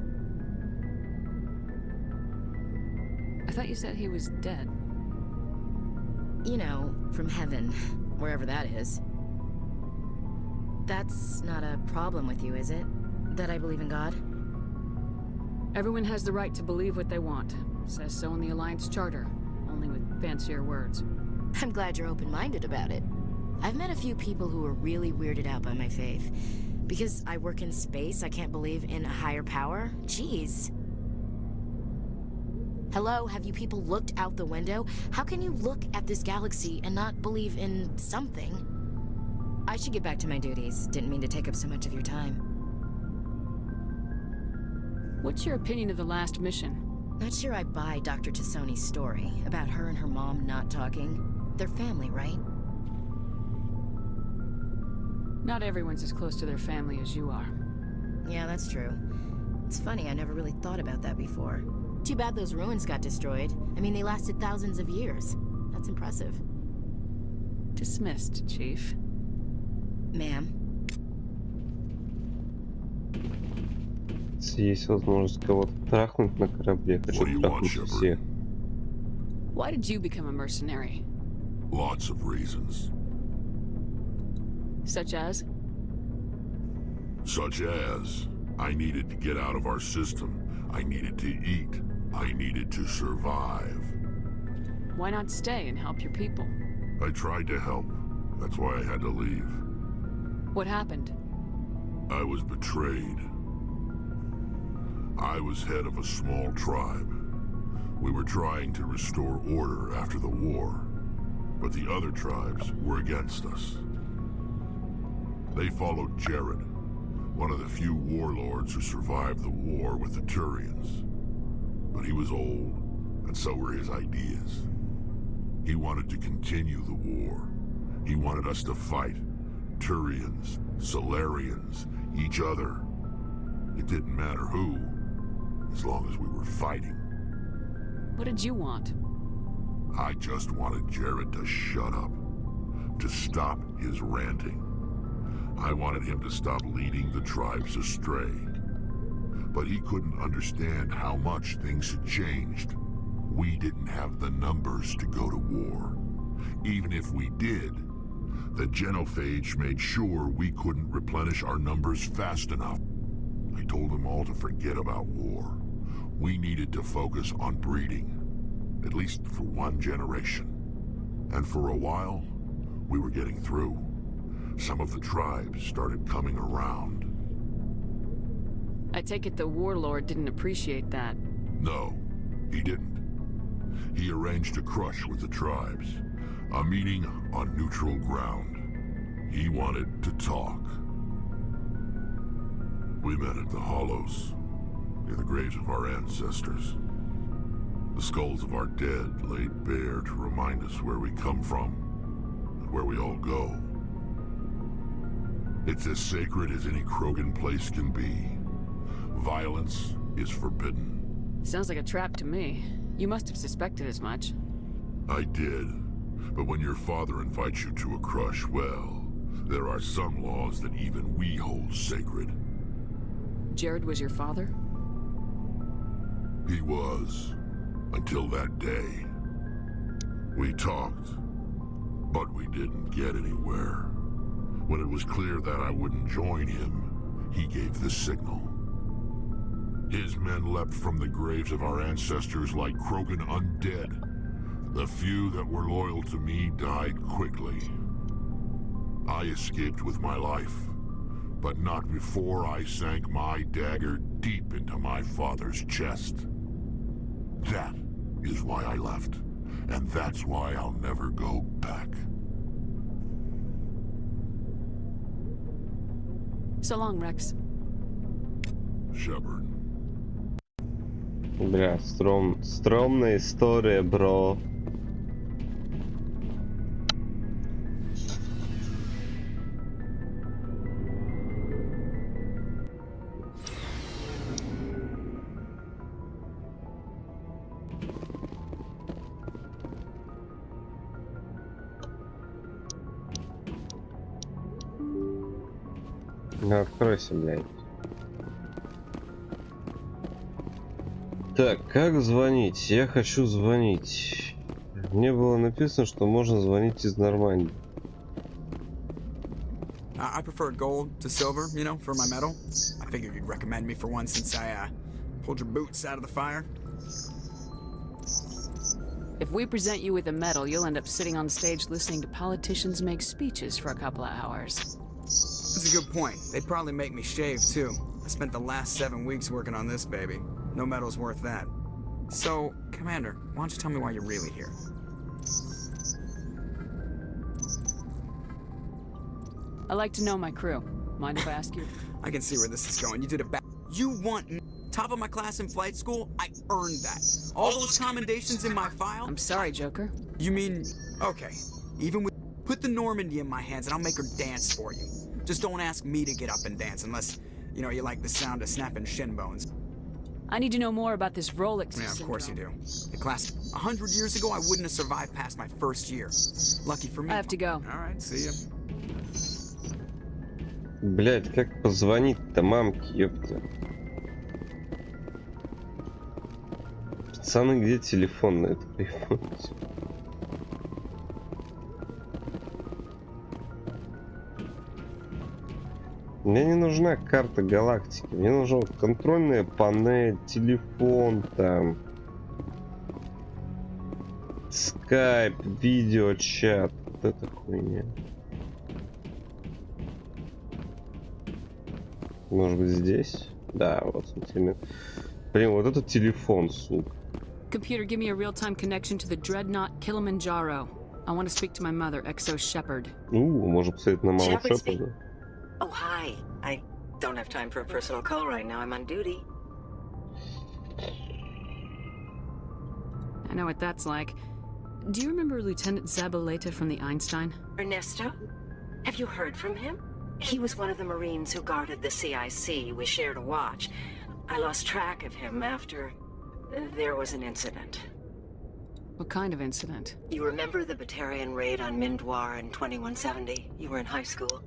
I thought you said he was dead. You know, from heaven, wherever that is. That's not a problem with you, is it? That I believe in God? Everyone has the right to believe what they want. Says so in the Alliance Charter, only with fancier words. I'm glad you're open-minded about it. I've met a few people who are really weirded out by my faith. Because I work in space, I can't believe in a higher power? Jeez. Hello, have you people looked out the window? How can you look at this galaxy and not believe in something? I should get back to my duties. Didn't mean to take up so much of your time. What's your opinion of the last mission? Not sure I buy Dr. Tassoni's story about her and her mom not talking. They're family, right? Not everyone's as close to their family as you are. Yeah, that's true. It's funny, I never really thought about that before. Too bad those ruins got destroyed. I mean, they lasted thousands of years. That's impressive. Dismissed, Chief. Ma'am. Если есть возможность кого-то трахнуть на корабле, хочу трахнуть всех. Why did you become a mercenary? Lots of reasons. Such as? Such as, I needed to get out of our system. I needed to eat. I needed to survive. Why not stay and help your people? I tried to help. That's why I had to leave. What happened? I was betrayed. I was head of a small tribe. We were trying to restore order after the war, but the other tribes were against us. They followed Jared, one of the few warlords who survived the war with the Turians. But he was old, and so were his ideas. He wanted to continue the war. He wanted us to fight Turians, Solarians, each other. It didn't matter who, as long as we were fighting. What did you want? I just wanted Jared to shut up, to stop his ranting. I wanted him to stop leading the tribes astray. But he couldn't understand how much things had changed. We didn't have the numbers to go to war. Even if we did, the genophage made sure we couldn't replenish our numbers fast enough. I told them all to forget about war. We needed to focus on breeding, at least for one generation. And for a while, we were getting through. Some of the tribes started coming around. I take it the warlord didn't appreciate that. No, he didn't. He arranged a crush with the tribes. A meeting on neutral ground. He wanted to talk. We met at the Hollows, near the graves of our ancestors. The skulls of our dead laid bare to remind us where we come from, and where we all go. It's as sacred as any Krogan place can be. Violence is forbidden. Sounds like a trap to me. You must have suspected as much. I did. But when your father invites you to a crush, well, there are some laws that even we hold sacred. Jared was your father? He was. Until that day. We talked, but we didn't get anywhere. When it was clear that I wouldn't join him, he gave the signal. His men leapt from the graves of our ancestors like Krogan undead. The few that were loyal to me died quickly. I escaped with my life, but not before I sank my dagger deep into my father's chest. That is why I left, and that's why I'll never go back. So long, Rex. Shepard. Бля, стрёмная история, бро. Ну, откройся, блядь. Так, как звонить? Я хочу звонить. Мне было написано, что можно звонить из Нормандии. I prefer gold to silver, you know, for my medal. I figured you'd recommend me for one since I pulled your boots out of the fire. If we present you with a medal, you'll end up sitting on stage listening to politicians make speeches for a couple of hours. That's a good point. They'd probably make me shave, too. I spent the last 7 weeks working on this baby. No medal's worth that. So, Commander, why don't you tell me why you're really here? I like to know my crew. Mind if I ask you? I can see where this is going. You did it back. You want top of my class in flight school? I earned that. All those commendations in my file? I'm sorry, Joker. You mean... Okay. Even with... Put the Normandy in my hands and I'll make her dance for you. Just don't ask me to get up and dance unless, you know, you like the sound of snapping shin bones. I need to know more about this Rolex Yeah, of syndrome. course you do. The class... 100 years ago, I wouldn't have survived past my first year. Lucky for me. I have to go. All right, see ya. Блять, как позвонить-то мамке, ёпта? Пацаны, где телефон на это припомните? Мне не нужна карта галактики, мне нужна вот контрольная панель, телефон там, скайп, видеочат, вот эта хуйня. Может быть здесь? Да, вот смотри. Блин, вот этот телефон, сука. Computer, give me a real-time connection to the Dreadnought Kilimanjaro. I want to speak to my mother, XO Shepard. Может посмотреть на маму Shepard Шепарда. Oh, hi. I don't have time for a personal call right now. I'm on duty. I know what that's like. Do you remember Lieutenant Zabaleta from the Einstein? Ernesto? Have you heard from him? He was one of the Marines who guarded the CIC. We shared a watch. I lost track of him after there was an incident. What kind of incident? You remember the Batarian raid on Mindwar in 2170? You were in high school.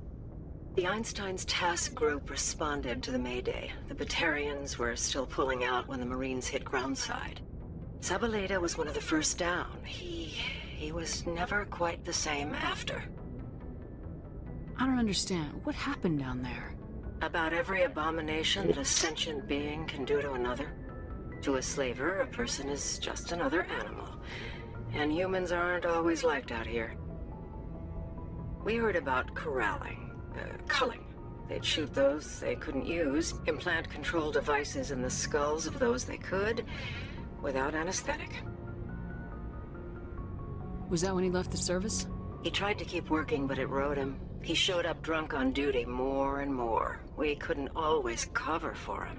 The Einstein's task group responded to the Mayday. The Batarians were still pulling out when the Marines hit groundside. Zabaleta was one of the first down. He was never quite the same after. I don't understand. What happened down there? About every abomination that a sentient being can do to another. To a slaver, a person is just another animal. And humans aren't always liked out here. We heard about corralling, culling. They'd shoot those they couldn't use, implant control devices in the skulls of those they could, without anesthetic. Was that when he left the service? He tried to keep working, but it rode him. He showed up drunk on duty more and more. We couldn't always cover for him.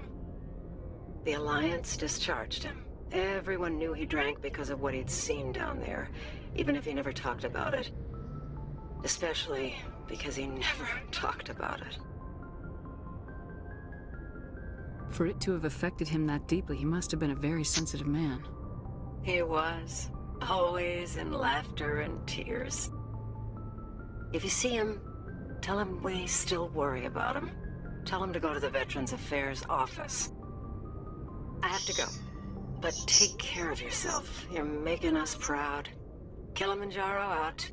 The Alliance discharged him. Everyone knew he drank because of what he'd seen down there, even if he never talked about it. Especially because he never talked about it. For it to have affected him that deeply, he must have been a very sensitive man. He was. Always in laughter and tears. If you see him, tell him we still worry about him. Tell him to go to the Veterans Affairs office. I have to go. But take care of yourself. You're making us proud. Kilimanjaro out.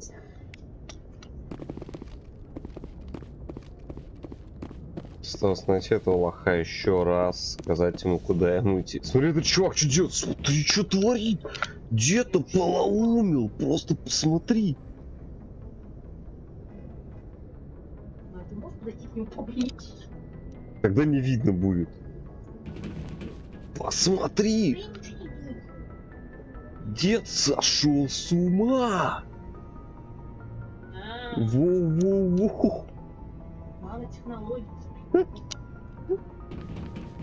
Осталось найти этого лоха еще раз, сказать ему, куда ему идти. Смотри, этот чувак что делает? Смотри, что творит? Где-то полоумел. Просто посмотри. Тогда не видно будет. Посмотри! Дед сошел с ума! Воу-воу-воу! Мало технологий.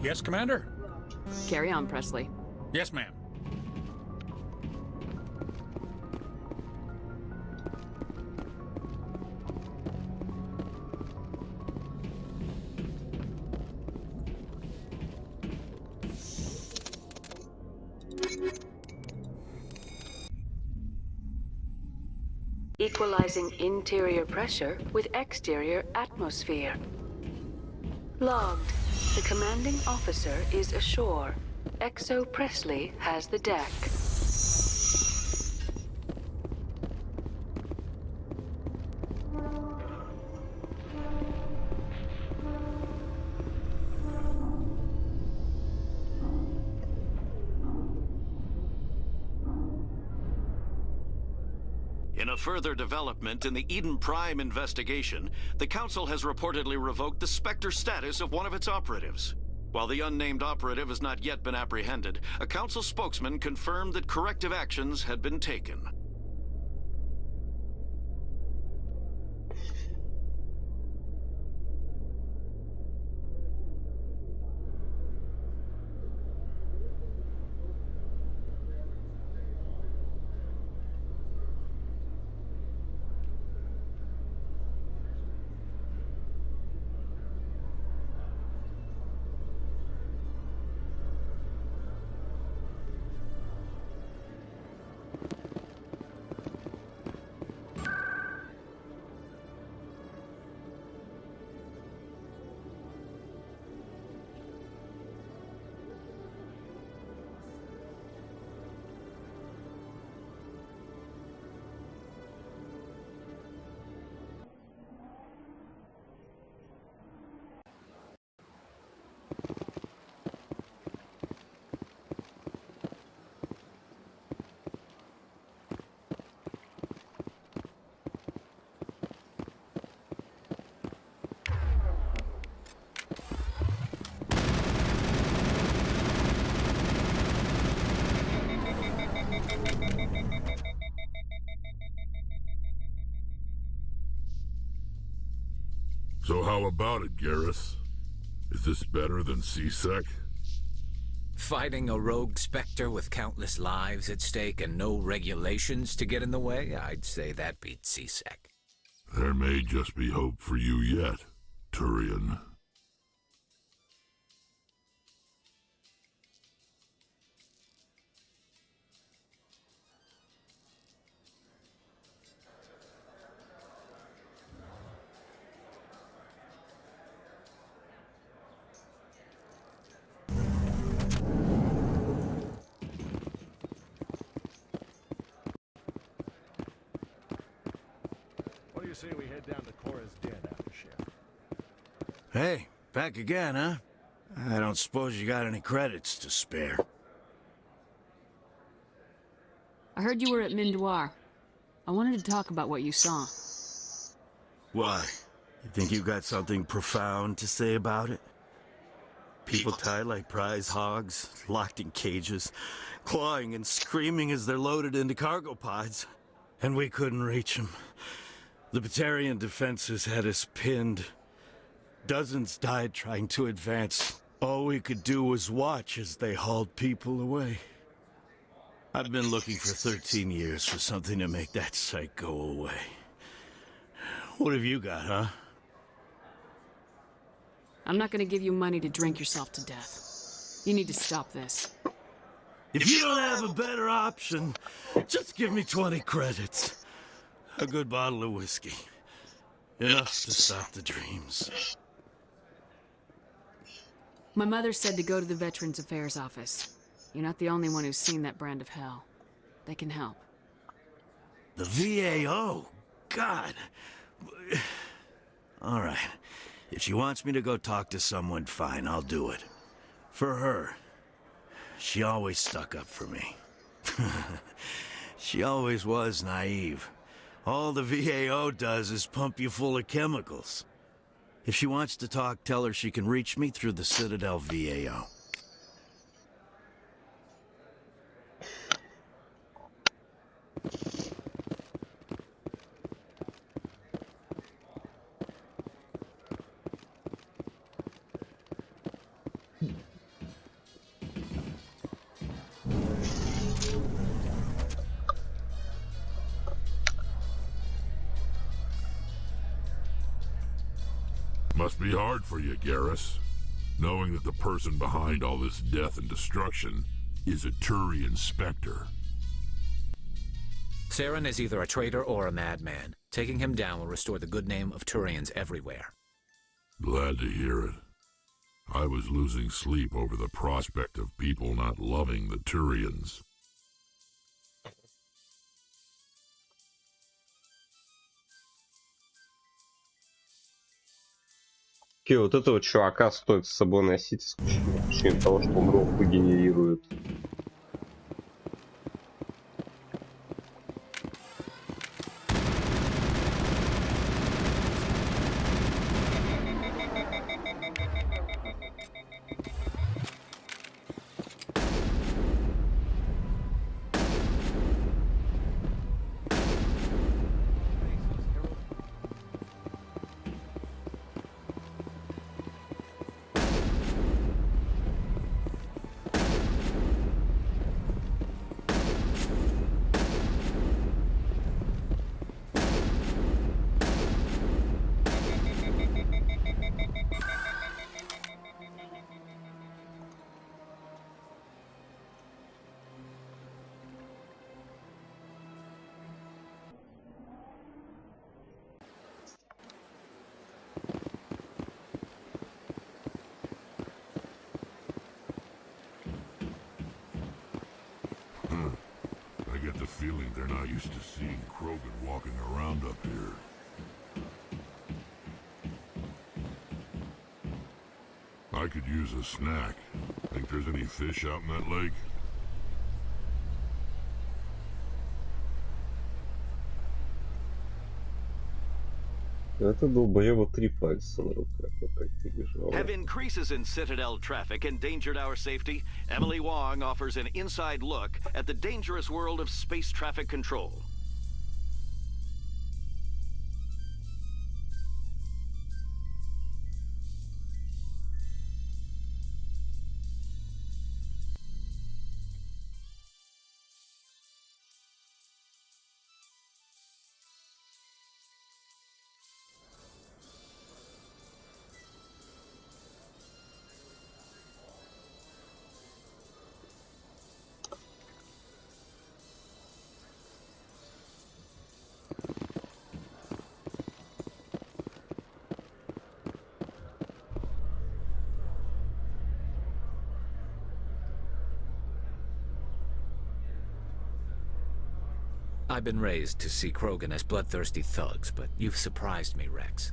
Yes, Commander? Carry on, Presley. Yes, ma'am. Equalizing interior pressure with exterior atmosphere. Logged. The commanding officer is ashore. Exo Presley has the deck. In a further development in the Eden Prime investigation, the Council has reportedly revoked the Spectre status of one of its operatives. While the unnamed operative has not yet been apprehended, a Council spokesman confirmed that corrective actions had been taken. So how about it, Garrus? Is this better than C-Sec? Fighting a rogue Spectre with countless lives at stake and no regulations to get in the way? I'd say that beats C-Sec. There may just be hope for you yet, Turian. What do you say we head down to Cora's den after shift? Hey, back again, huh? I don't suppose you got any credits to spare. I heard you were at Mindoir. I wanted to talk about what you saw. Why? You think you got something profound to say about it? People tied like prize hogs, locked in cages, clawing and screaming as they're loaded into cargo pods. And we couldn't reach them. The Batarian defenses had us pinned. Dozens died trying to advance. All we could do was watch as they hauled people away. I've been looking for 13 years for something to make that sight go away. What have you got, huh? I'm not gonna give you money to drink yourself to death. You need to stop this. If you don't have a better option, just give me 20 credits. A good bottle of whiskey. Enough to stop the dreams. My mother said to go to the Veterans Affairs office. You're not the only one who's seen that brand of hell. They can help. The VAO? God. All right. If she wants me to go talk to someone, fine, I'll do it. For her. She always stuck up for me. She always was naive. All the VAO does is pump you full of chemicals. If she wants to talk, tell her she can reach me through the Citadel VAO. Must be hard for you, Garrus, knowing that the person behind all this death and destruction is a Turian Spectre. Saren is either a traitor or a madman. Taking him down will restore the good name of Turians everywhere. Glad to hear it. I was losing sleep over the prospect of people not loving the Turians. Окей, вот этого чувака стоит с собой носить исключительно в причине того, что он руху генерирует. I get the feeling they're not used to seeing Krogan walking around up here. I could use a snack. Think there's any fish out in that lake? Это долбоеба 3 пальца на руках, вот так переживал. Have increases in Citadel traffic endangered our safety? Emily Wong offers an inside look at the dangerous world of space traffic control. I've been raised to see Krogan as bloodthirsty thugs, but you've surprised me, Rex.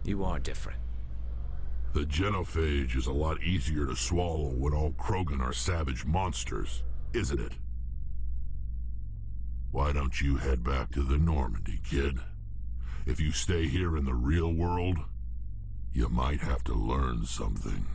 You are different. The genophage is a lot easier to swallow when all Krogan are savage monsters, isn't it? Why don't you head back to the Normandy, kid? If you stay here in the real world, you might have to learn something.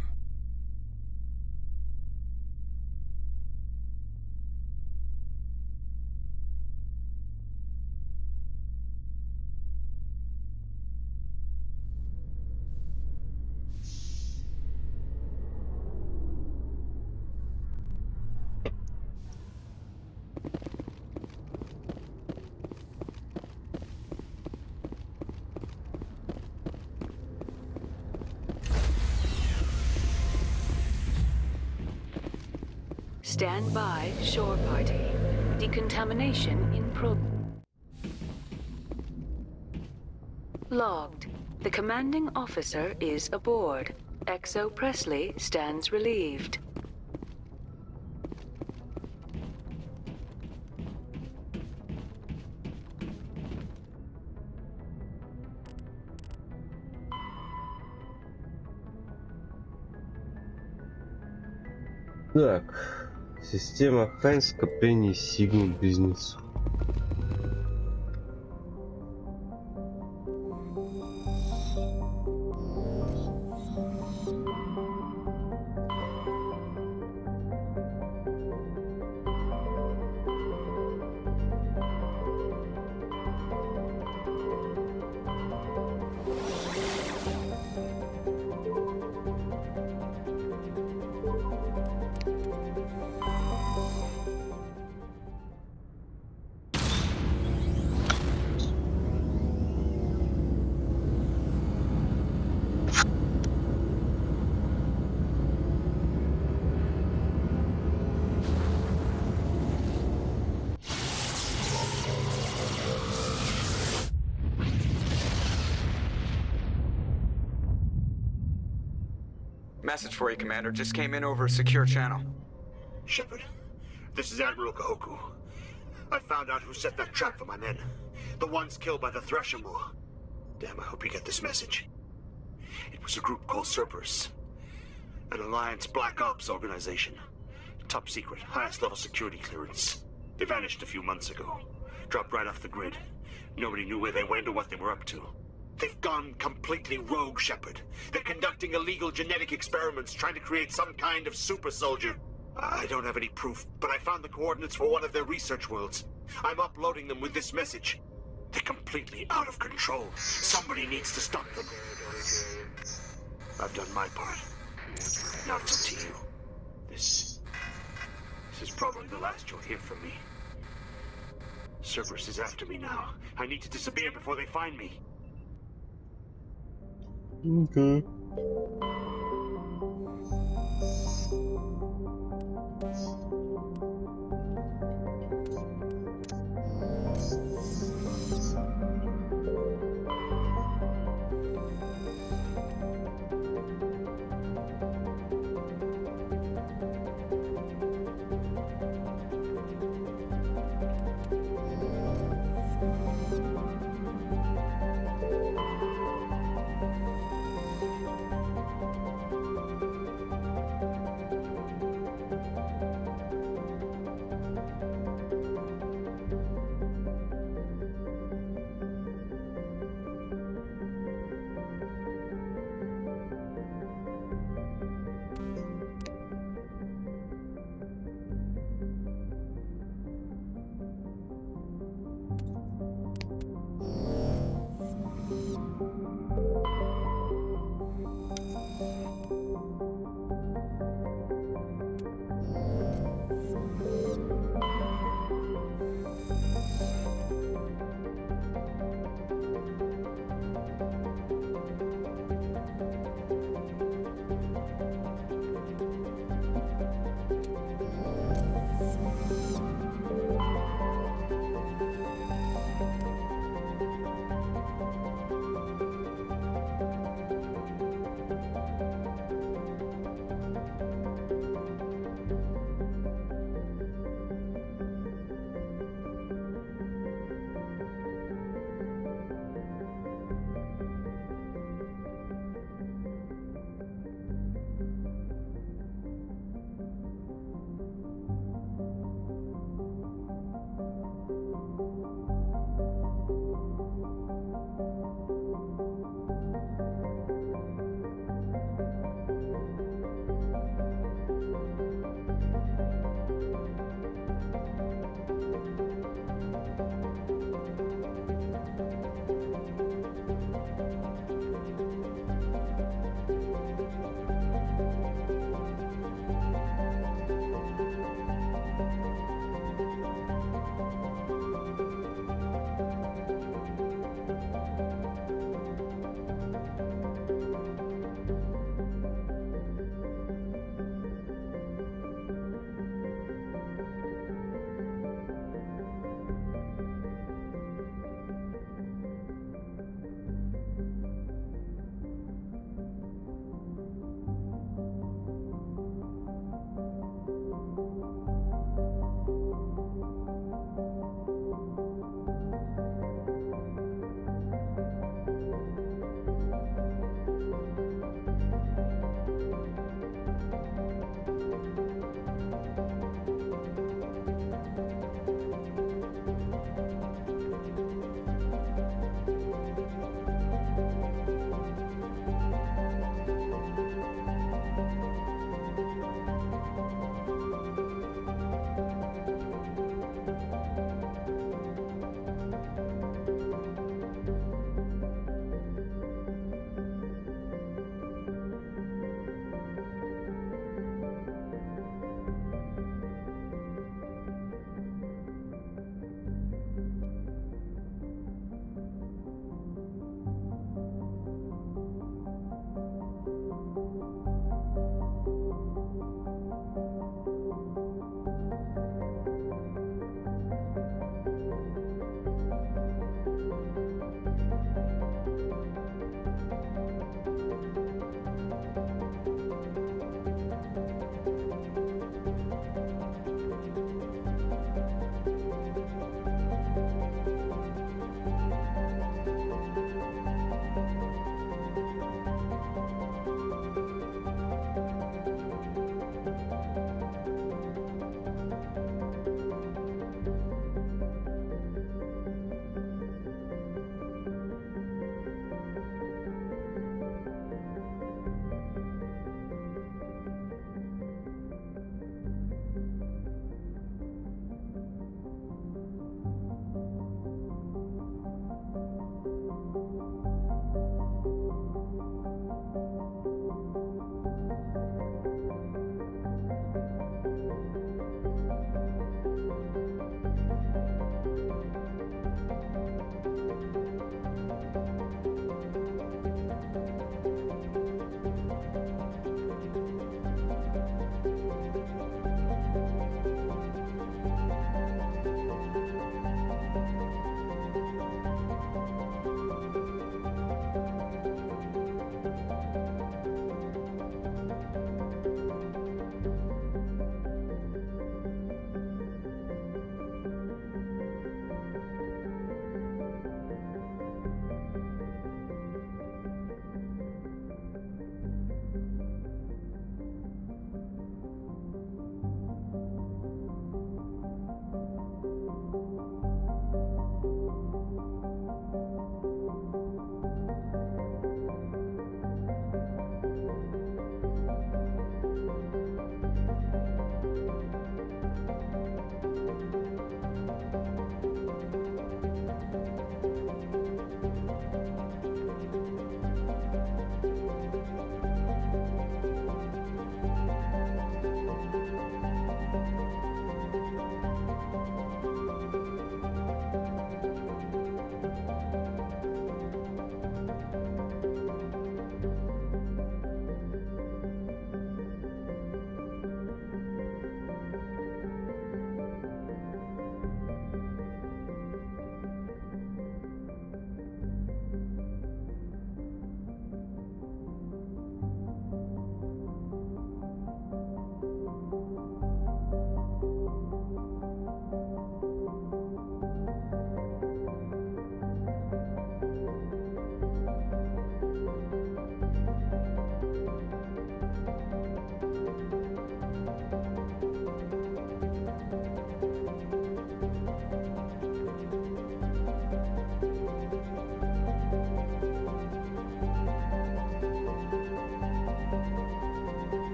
Stand by, shore party. Decontamination in Logged. The commanding officer is aboard. XO Presley stands relieved. Так, система охраны скопления сигнал-близнецов. message for you, Commander. Just came in over a secure channel. Shepard, this is Admiral Kahoku. I found out who set that trap for my men. The ones killed by the Thresher Moor. Damn, I hope you get this message. It was a group called Cerberus. An Alliance Black Ops organization. Top secret, highest level security clearance. They vanished a few months ago. Dropped right off the grid. Nobody knew where they went or what they were up to. They've gone completely rogue, Shepard. They're conducting illegal genetic experiments, trying to create some kind of super soldier. I don't have any proof, but I found the coordinates for one of their research worlds. I'm uploading them with this message. They're completely out of control. Somebody needs to stop them. I've done my part. Now it's up to you. This is probably the last you'll hear from me. Cerberus is after me now. I need to disappear before they find me. Okay.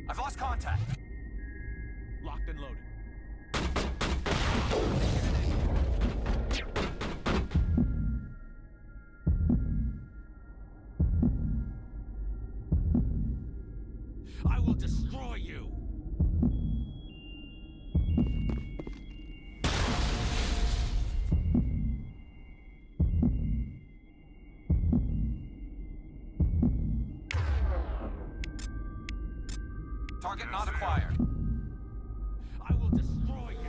I've lost contact. Locked and loaded. I will destroy you. Target not acquired. I will destroy you.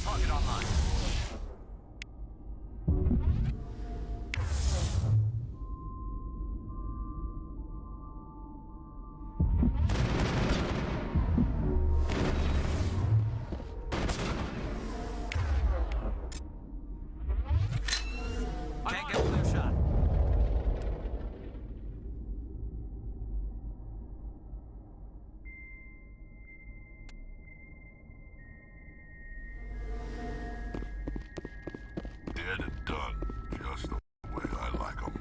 Target online. Can't get a clear shot. Dead and done, just the way I like 'em.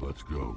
Let's go.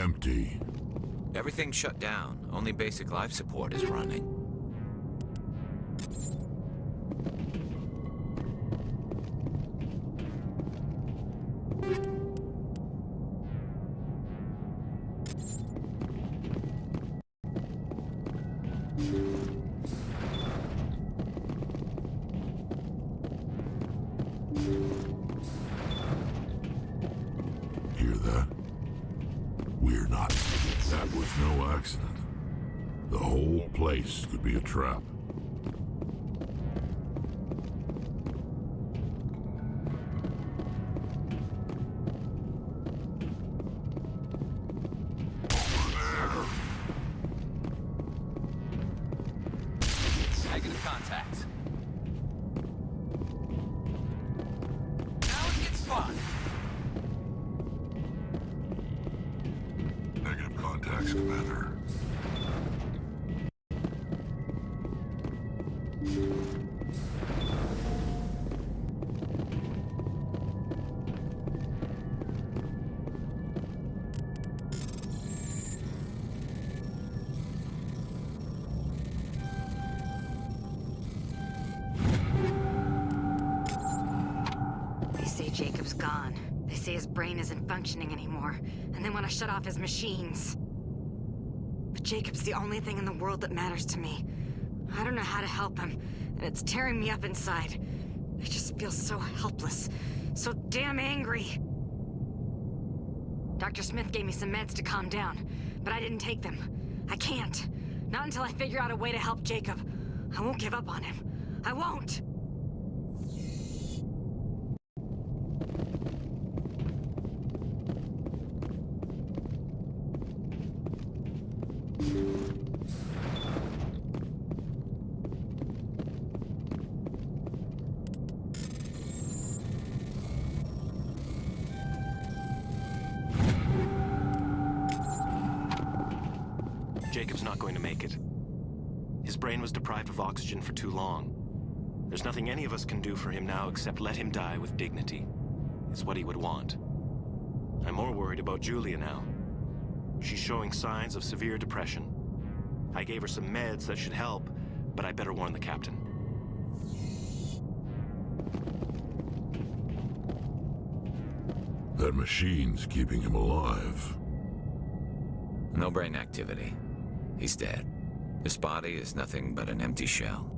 empty. Everything's shut down. Only basic life support is running. Hear that? We're not. That was no accident. The whole place could be a trap. Negative contacts. Now it gets fun. Negative contacts, Commander. They say Jacob's gone. They say his brain isn't functioning anymore, and they want to shut off his machines. But Jacob's the only thing in the world that matters to me. I don't know how to help him, and it's tearing me up inside. I just feel so helpless, so damn angry. Dr. Smith gave me some meds to calm down, but I didn't take them. I can't. Not until I figure out a way to help Jacob. I won't give up on him. I won't! Jacob's not going to make it. His brain was deprived of oxygen for too long. There's nothing any of us can do for him now except let him die with dignity. It's what he would want. I'm more worried about Julia now. She's showing signs of severe depression. I gave her some meds that should help, but I better warn the captain. That machine's keeping him alive. No brain activity. He's dead. His body is nothing but an empty shell.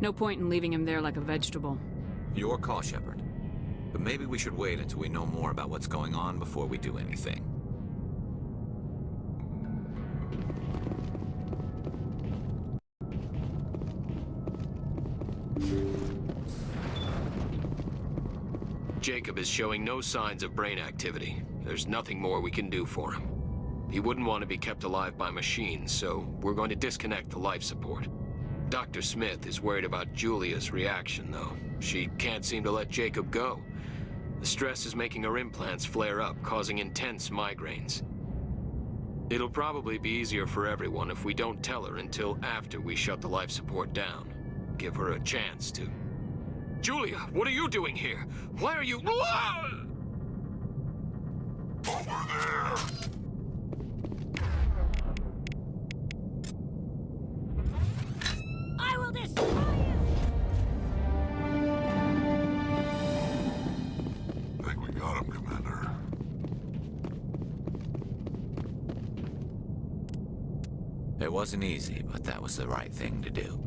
No point in leaving him there like a vegetable. Your call, Shepard. But maybe we should wait until we know more about what's going on before we do anything. Jacob is showing no signs of brain activity. There's nothing more we can do for him. He wouldn't want to be kept alive by machines, so we're going to disconnect the life support. Dr. Smith is worried about Julia's reaction, though. She can't seem to let Jacob go. The stress is making her implants flare up, causing intense migraines. It'll probably be easier for everyone if we don't tell her until after we shut the life support down. Give her a chance to... Julia, what are you doing here? Why are you... Over there! I will destroy you! I think we got him, Commander. It wasn't easy, but that was the right thing to do.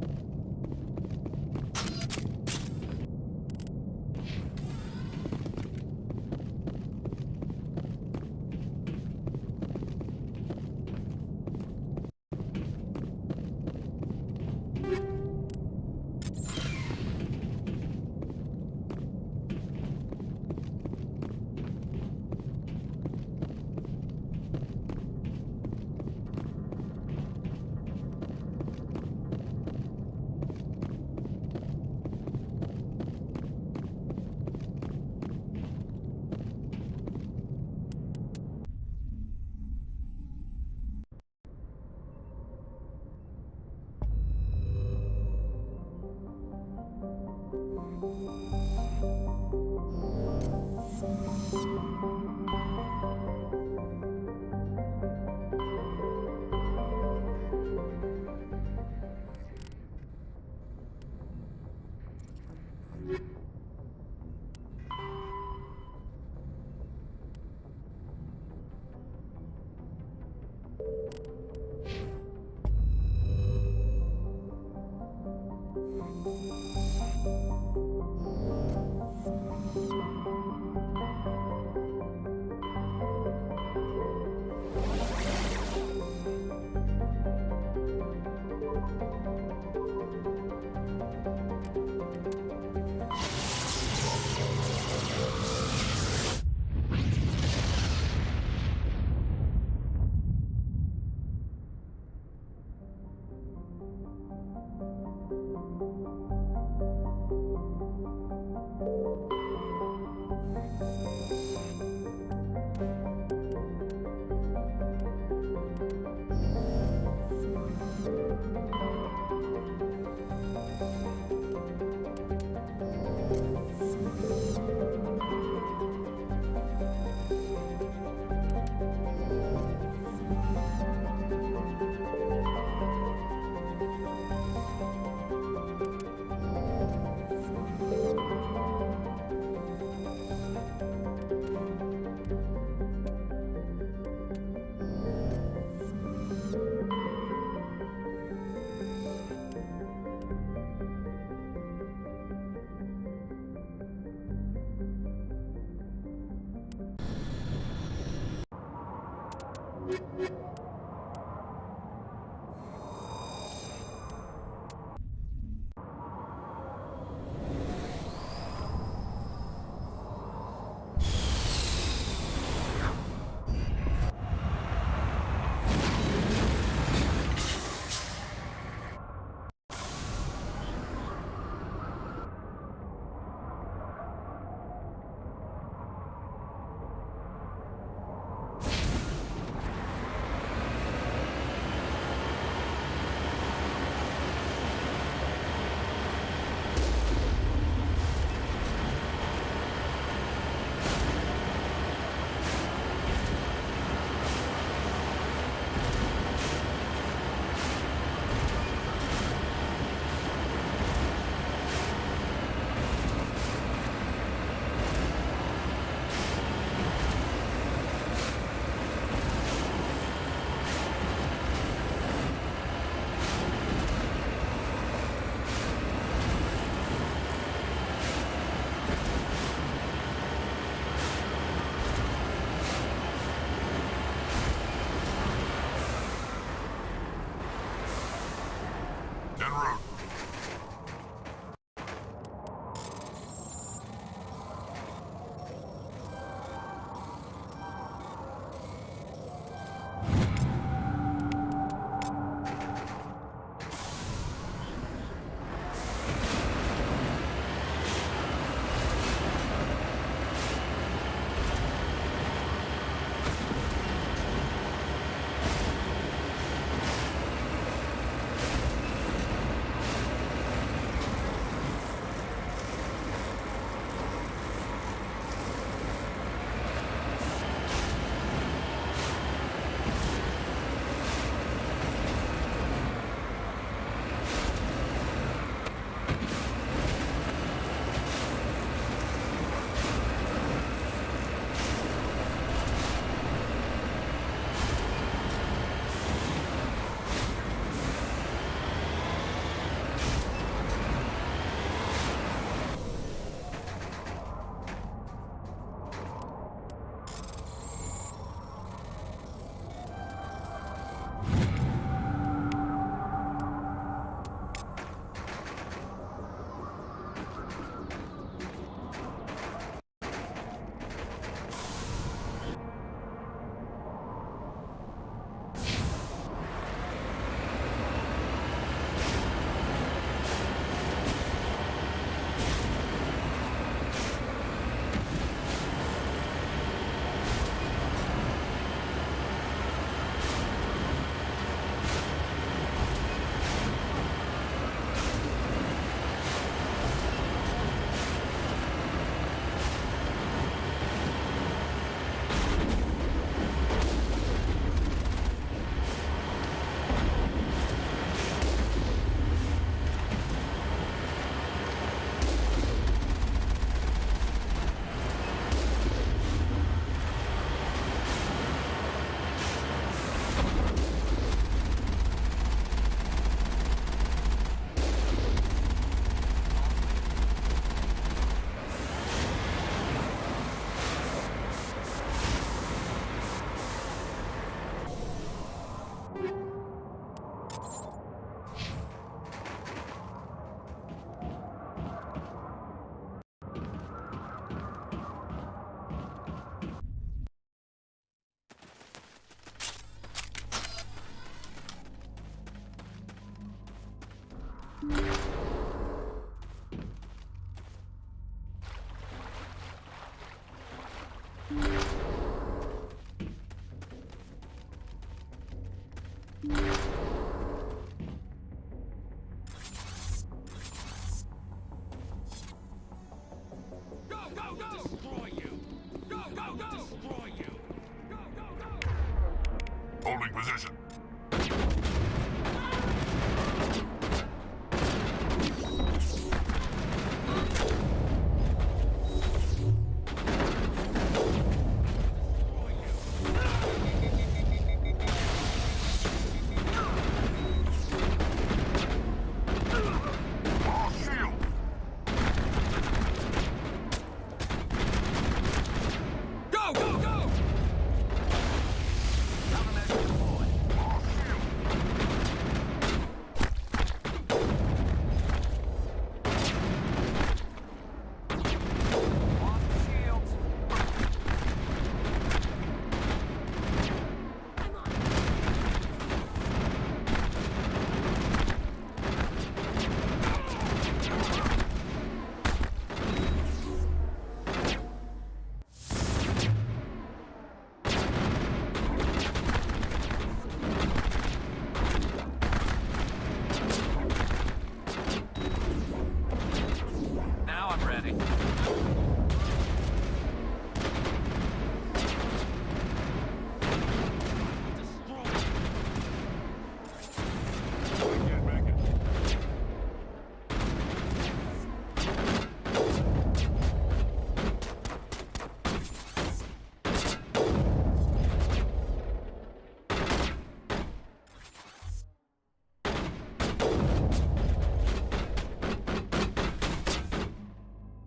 Holding position.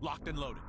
Locked and loaded.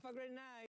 Have a great night.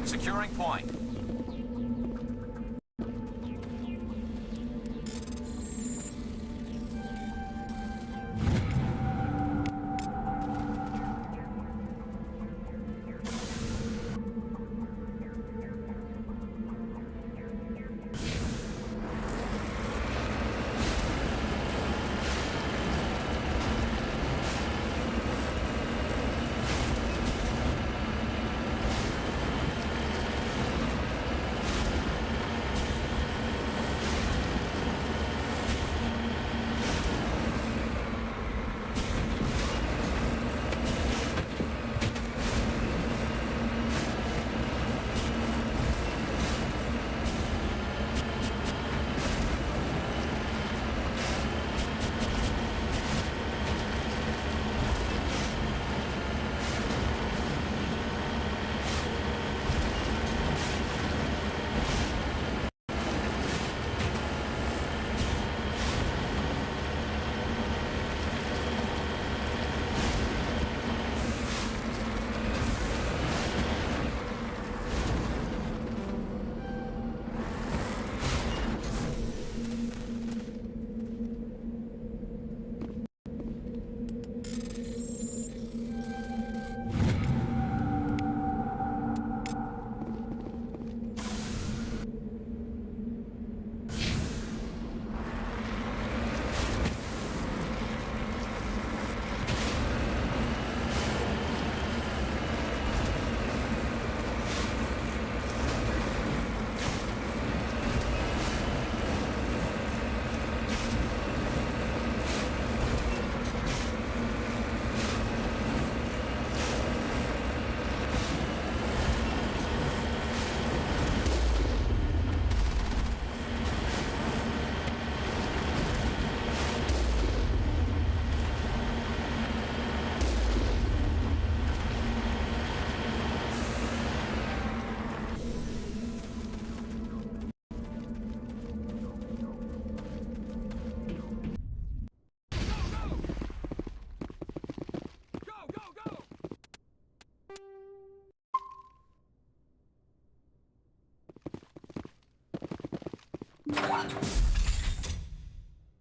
Securing point.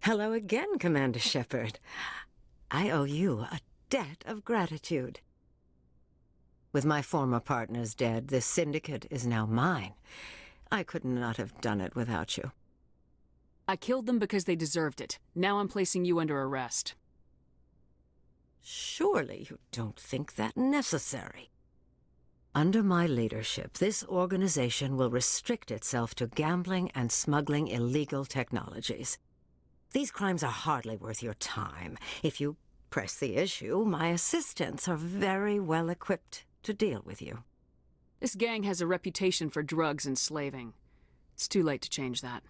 Hello again, Commander Shepard. I owe you a debt of gratitude. With my former partners dead, this syndicate is now mine. I could not have done it without you. I killed them because they deserved it. Now I'm placing you under arrest. Surely you don't think that necessary. Under my leadership, this organization will restrict itself to gambling and smuggling illegal technologies. These crimes are hardly worth your time. If you press the issue, my assistants are very well equipped to deal with you. This gang has a reputation for drugs and slaving. It's too late to change that.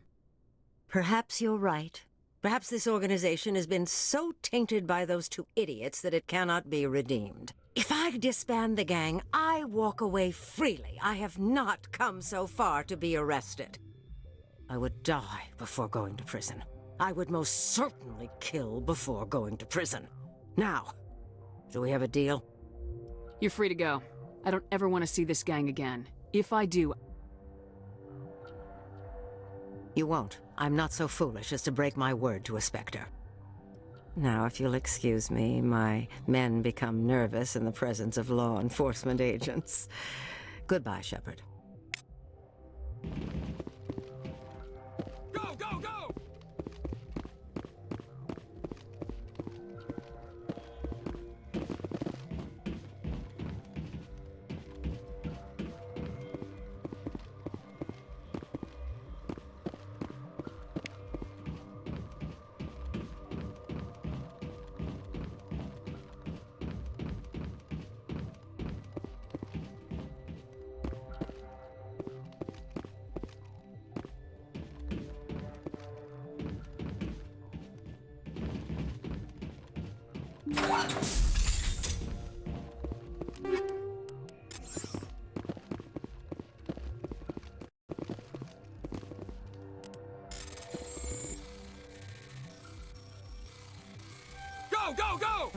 Perhaps you're right. Perhaps this organization has been so tainted by those two idiots that it cannot be redeemed. If I disband the gang, I walk away freely. I have not come so far to be arrested. I would die before going to prison. I would most certainly kill before going to prison. Now, do we have a deal? You're free to go. I don't ever want to see this gang again. If I do... You won't. I'm not so foolish as to break my word to a Spectre. Now, if you'll excuse me, my men become nervous in the presence of law enforcement agents. Goodbye, Shepard. Go, go, go! Go, go, go!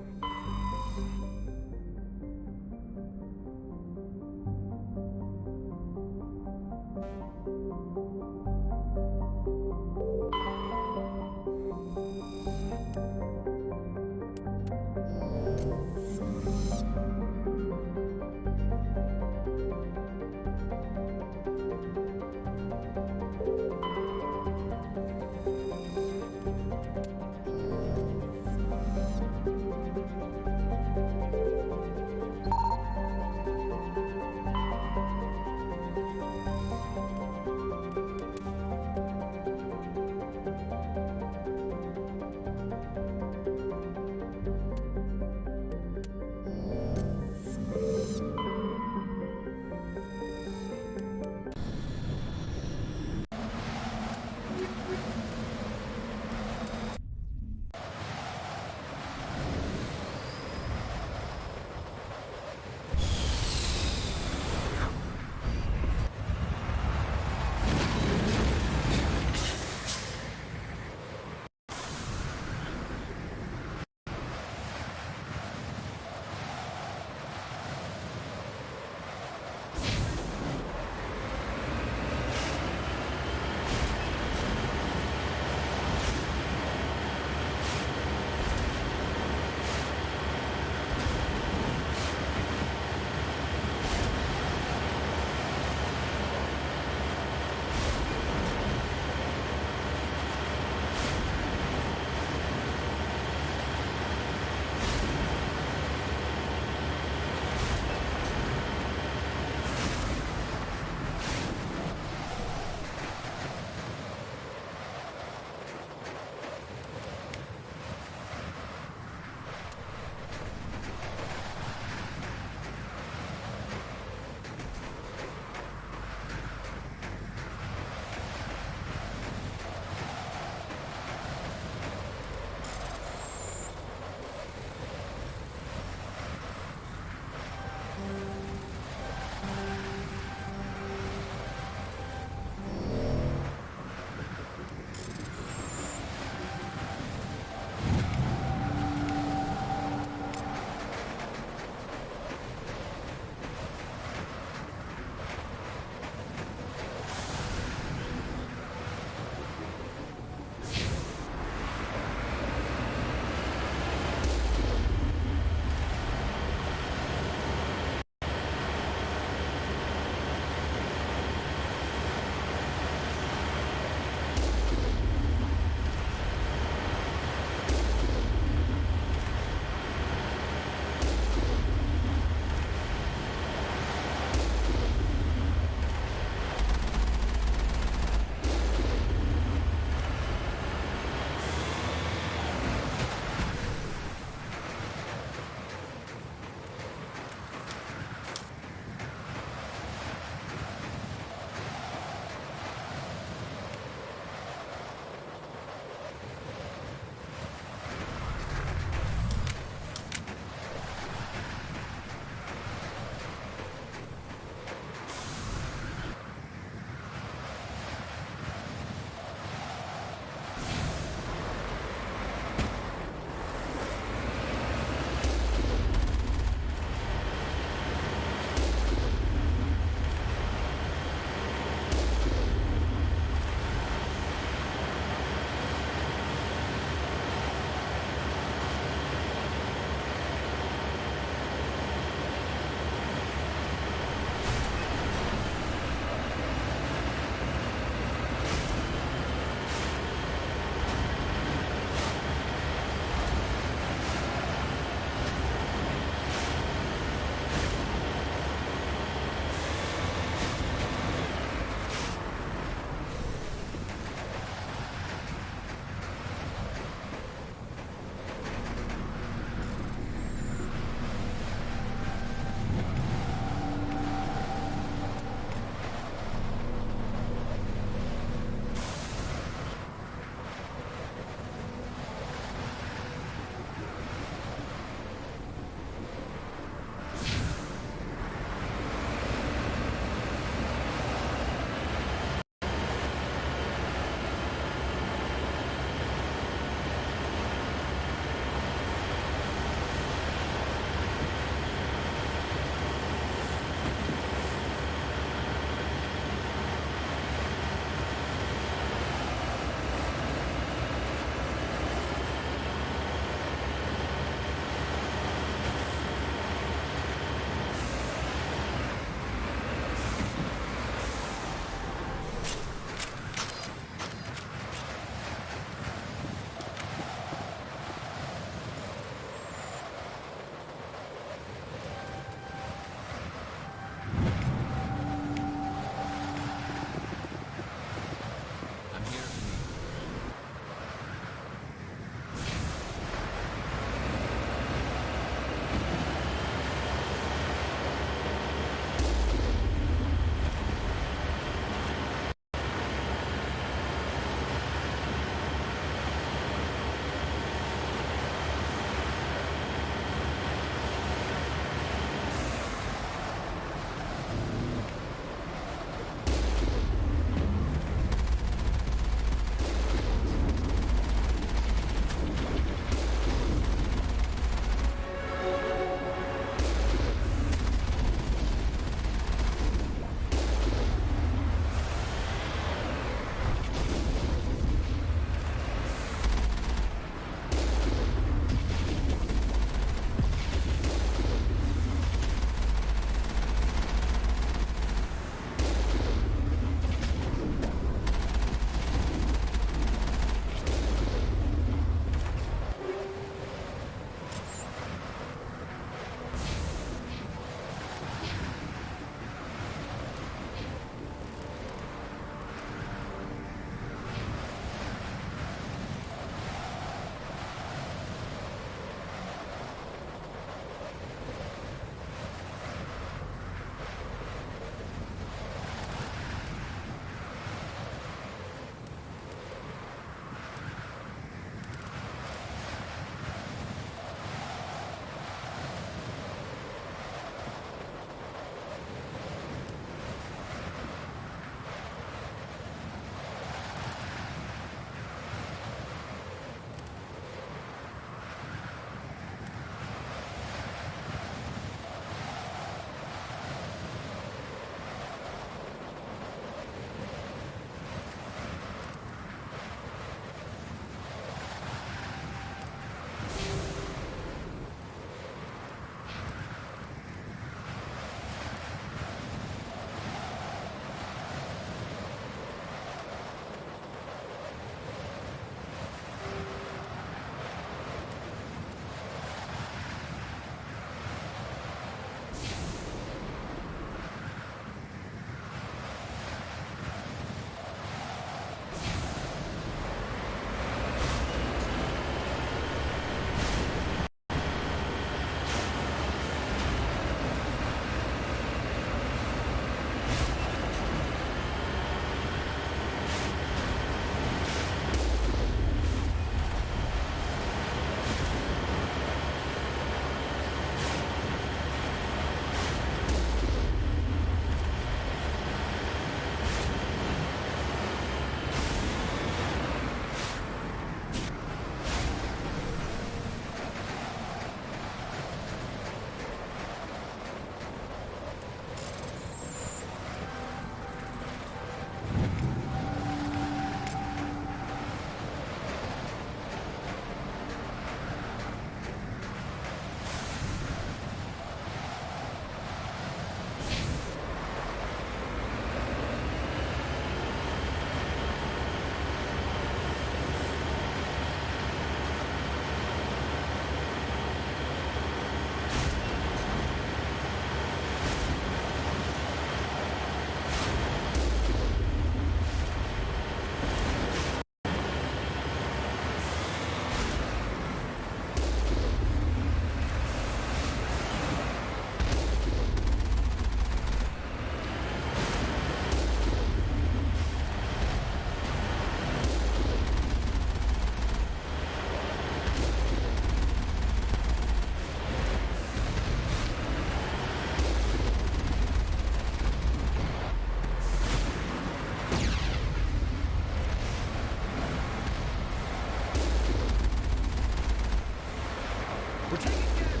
We're taking damage!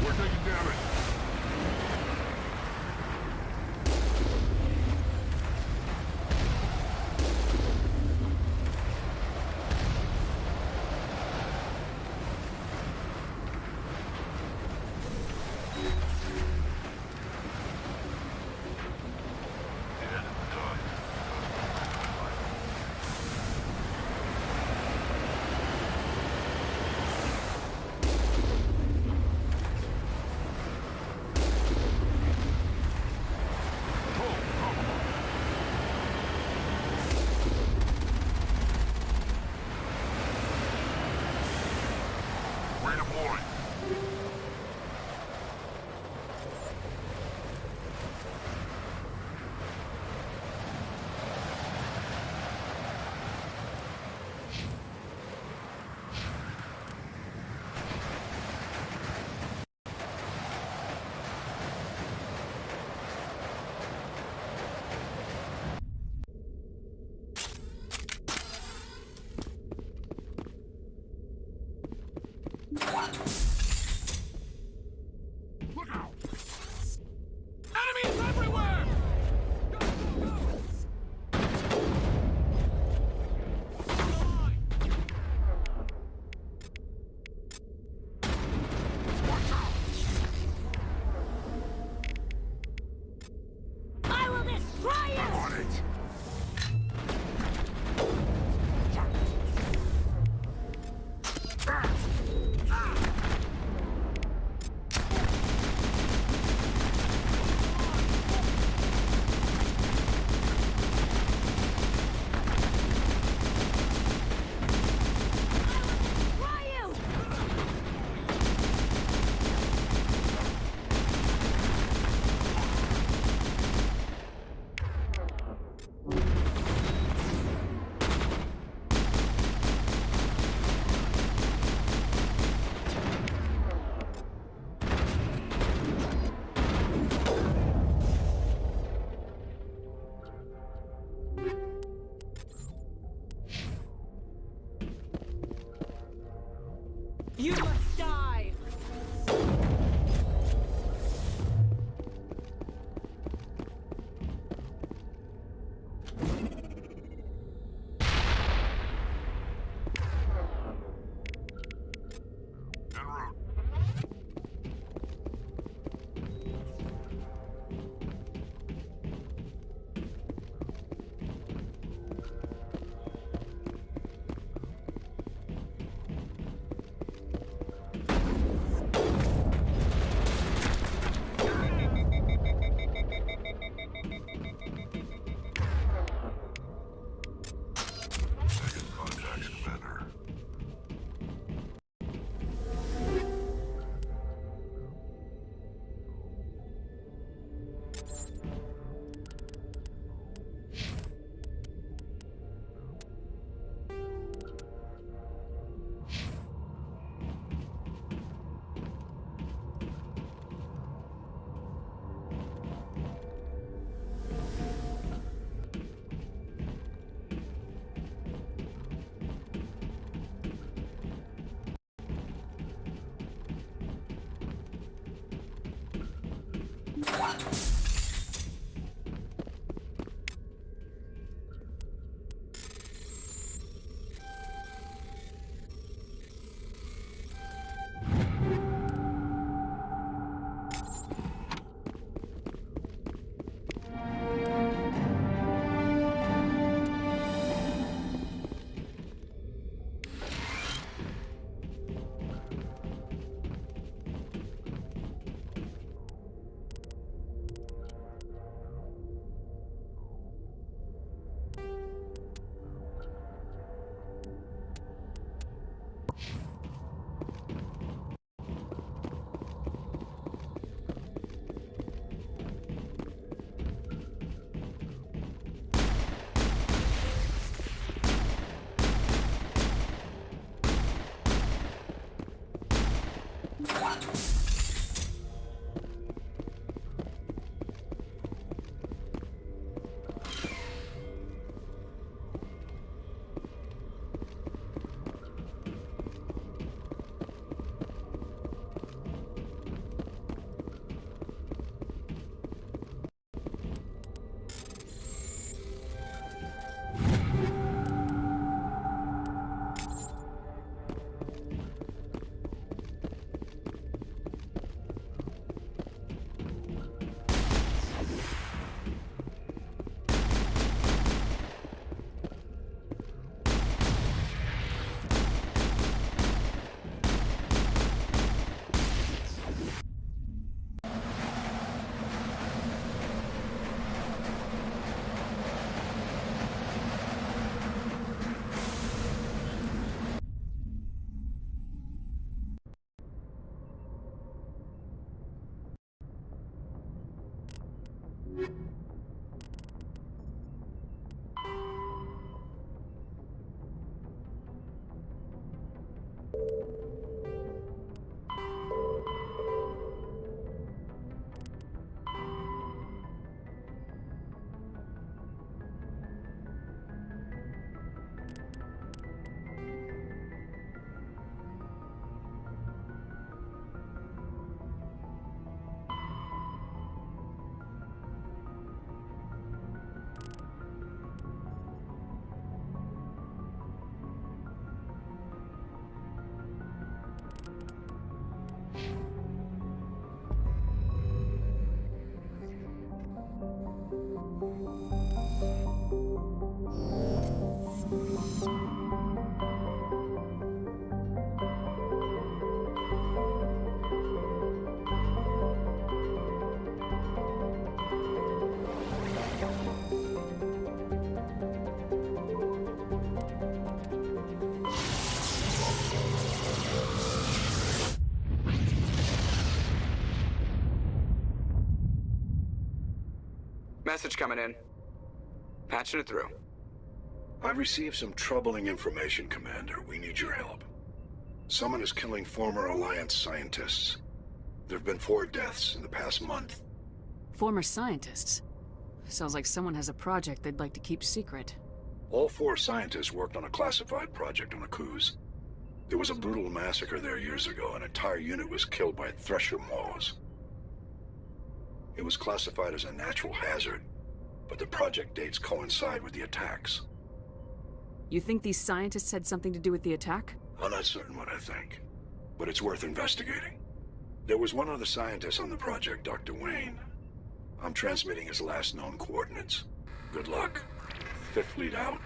We're taking damage. Enemies everywhere! I will destroy you! On it. Message coming in. Patching it through. I've received some troubling information, Commander. We need your help. Someone is killing former Alliance scientists. There have been 4 deaths in the past month. Former scientists? Sounds like someone has a project they'd like to keep secret. All 4 scientists worked on a classified project on Akuz. There was a brutal massacre there years ago. An entire unit was killed by Thresher Maws. It was classified as a natural hazard, but the project dates coincide with the attacks. You think these scientists had something to do with the attack? I'm not certain what I think, but it's worth investigating. There was one other scientist on the project, Dr. Wayne. I'm transmitting his last known coordinates. Good luck. 5th Fleet out.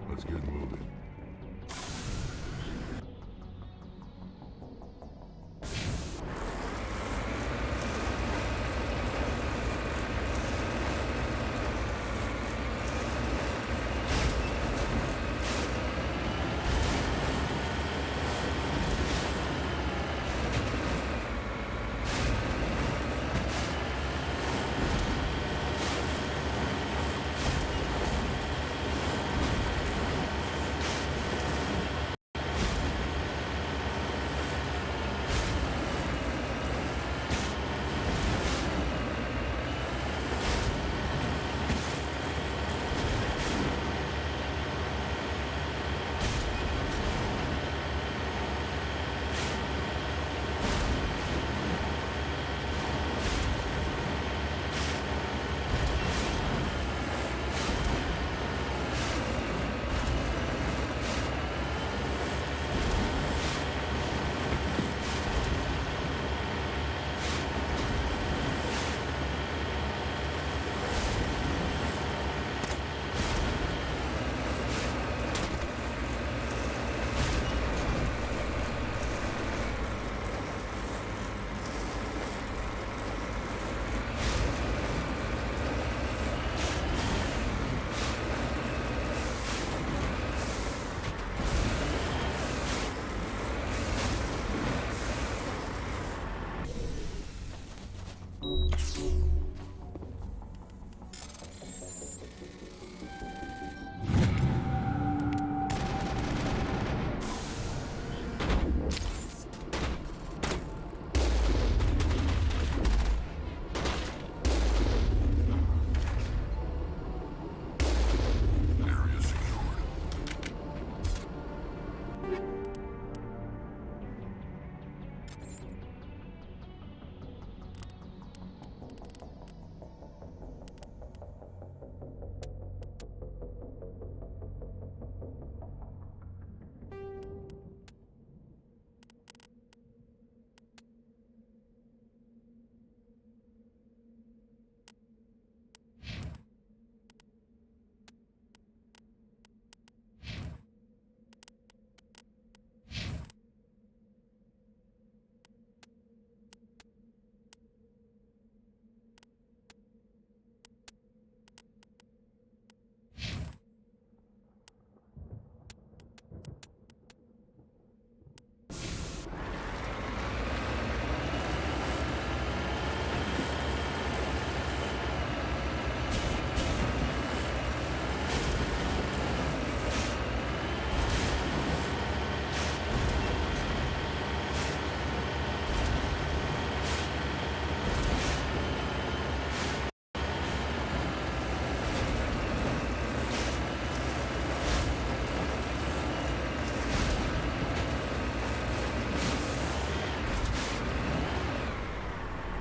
Let's get moving.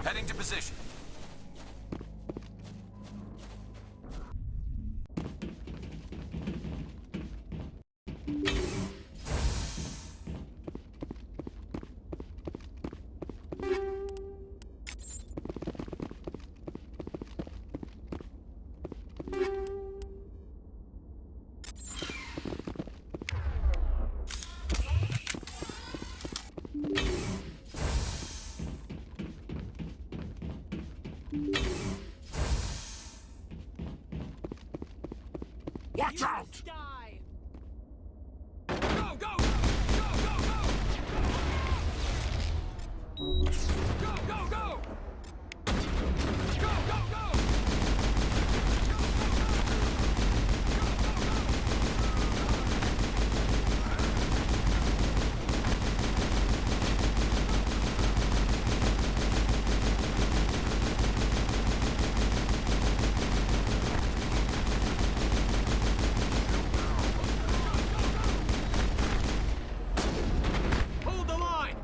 Heading to position. Watch out! Die! Go, go, go, go, go, go! Go, go, go! Go, go, go! Hold the line!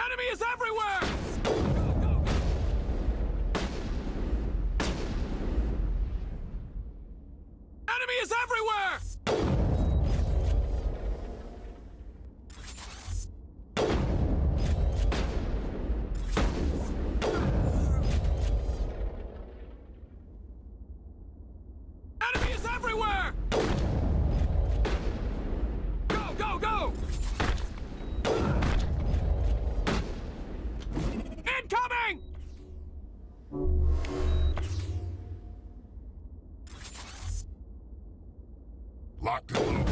Enemy is everywhere! Enemy is everywhere! Enemy is everywhere! Go, go, go! Incoming! Locked and loaded.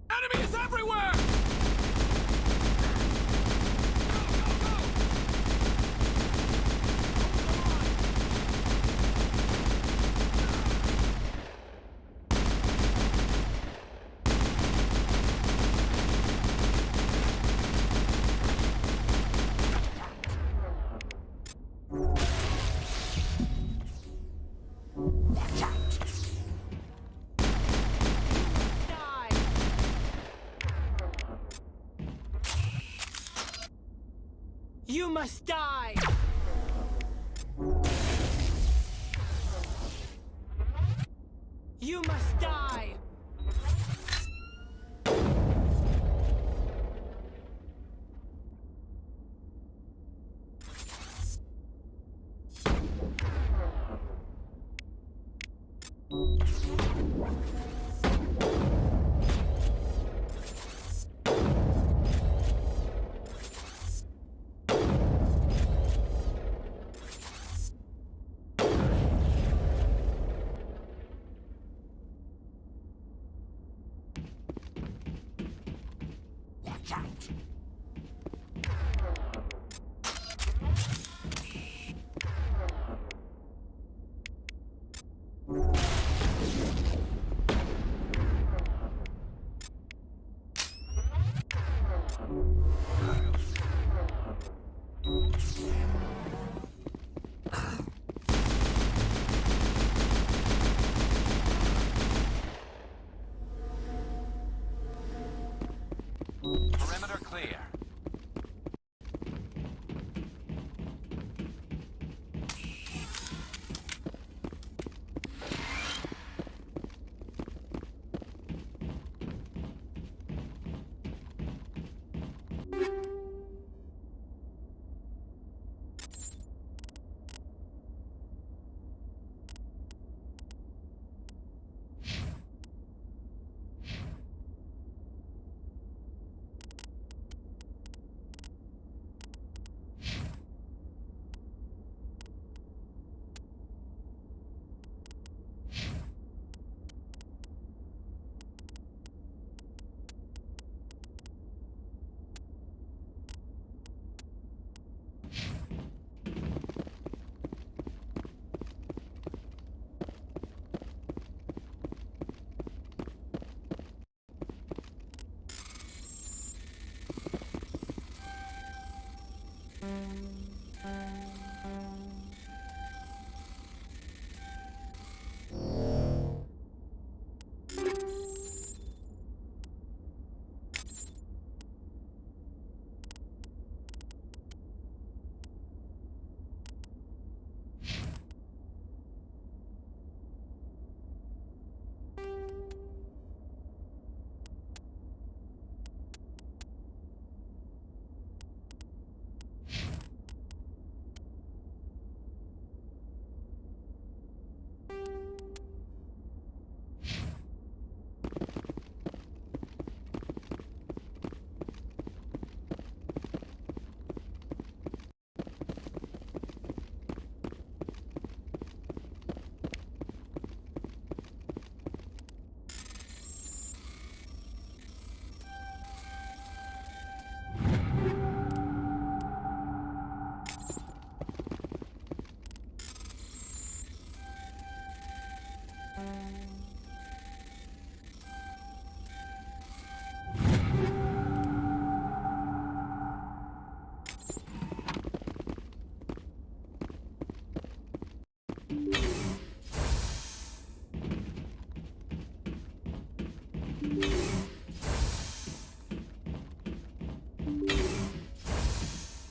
Enemy is everywhere! You must die! You must die! Watch out! Perimeter clear.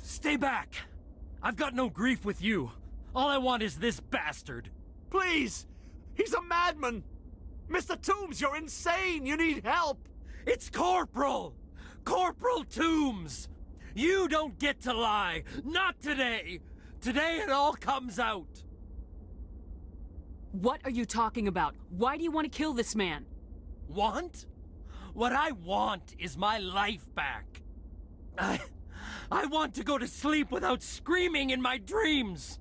Stay back! I've got no grief with you. All I want is this bastard. Please! He's a madman! Mr. Toombs, you're insane! You need help! It's Corporal! Corporal Toombs! You don't get to lie! Not today! Today it all comes out! What are you talking about? Why do you want to kill this man? Want? What I want is my life back. I want to go to sleep without screaming in my dreams.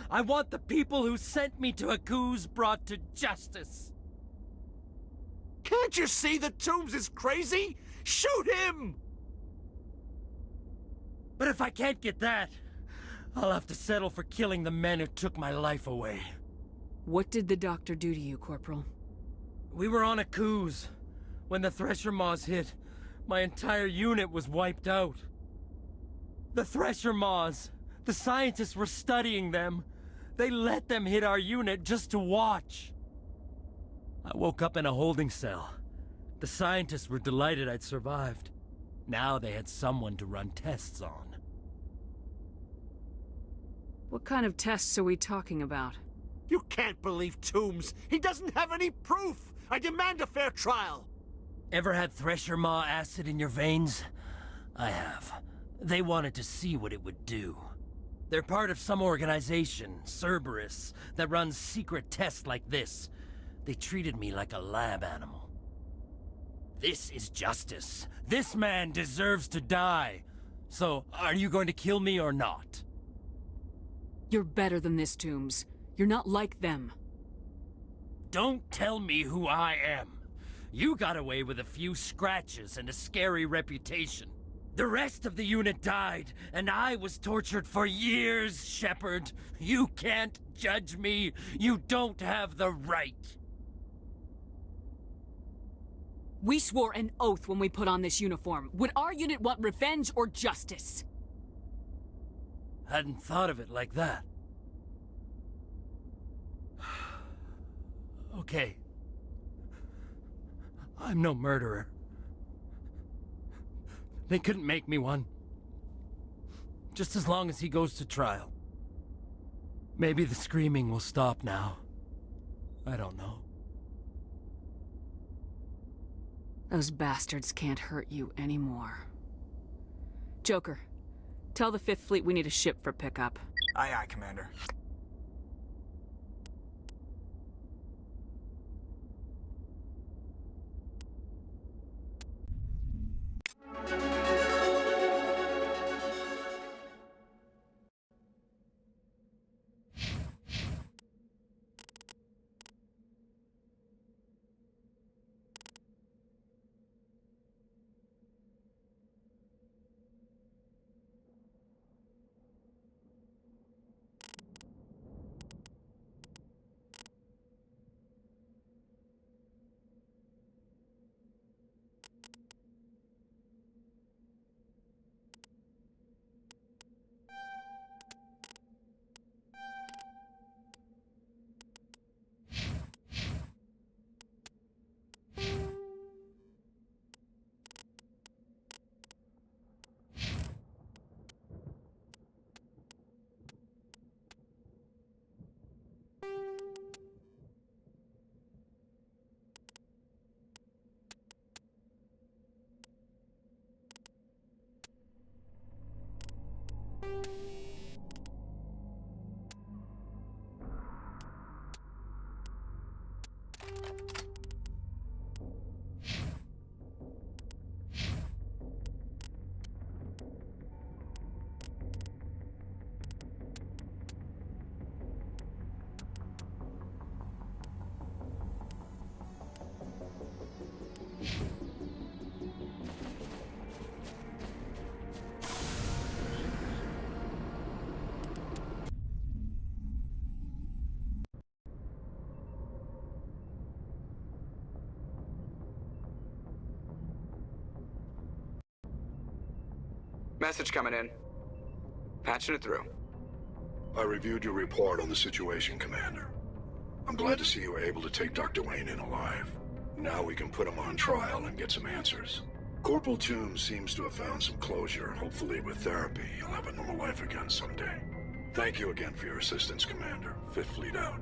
I want the people who sent me to Aku's brought to justice. Can't you see that Toombs is crazy? Shoot him! But if I can't get that, I'll have to settle for killing the men who took my life away. What did the doctor do to you, Corporal? We were on Aku's. When the Thresher Maws hit, my entire unit was wiped out. The Thresher Maws, the scientists were studying them. They let them hit our unit just to watch. I woke up in a holding cell. The scientists were delighted I'd survived. Now they had someone to run tests on. What kind of tests are we talking about? You can't believe Toombs! He doesn't have any proof! I demand a fair trial! Ever had Thresher Maw acid in your veins? I have. They wanted to see what it would do. They're part of some organization, Cerberus, that runs secret tests like this. They treated me like a lab animal. This is justice. This man deserves to die. So, are you going to kill me or not? You're better than this, Toombs. You're not like them. Don't tell me who I am. You got away with a few scratches and a scary reputation. The rest of the unit died, and I was tortured for years, Shepard. You can't judge me. You don't have the right. We swore an oath when we put on this uniform. Would our unit want revenge or justice? Hadn't thought of it like that. Okay. I'm no murderer. They couldn't make me one. Just as long as he goes to trial. Maybe the screaming will stop now. I don't know. Those bastards can't hurt you anymore. Joker, tell the 5th Fleet we need a ship for pickup. Aye, aye, Commander. Message coming in. Patching it through. I reviewed your report on the situation, Commander. I'm glad to see you were able to take Dr. Wayne in alive. Now we can put him on trial and get some answers. Corporal Toombs seems to have found some closure. Hopefully with therapy, he'll have a normal life again someday. Thank you again for your assistance, Commander. Fifth Fleet out.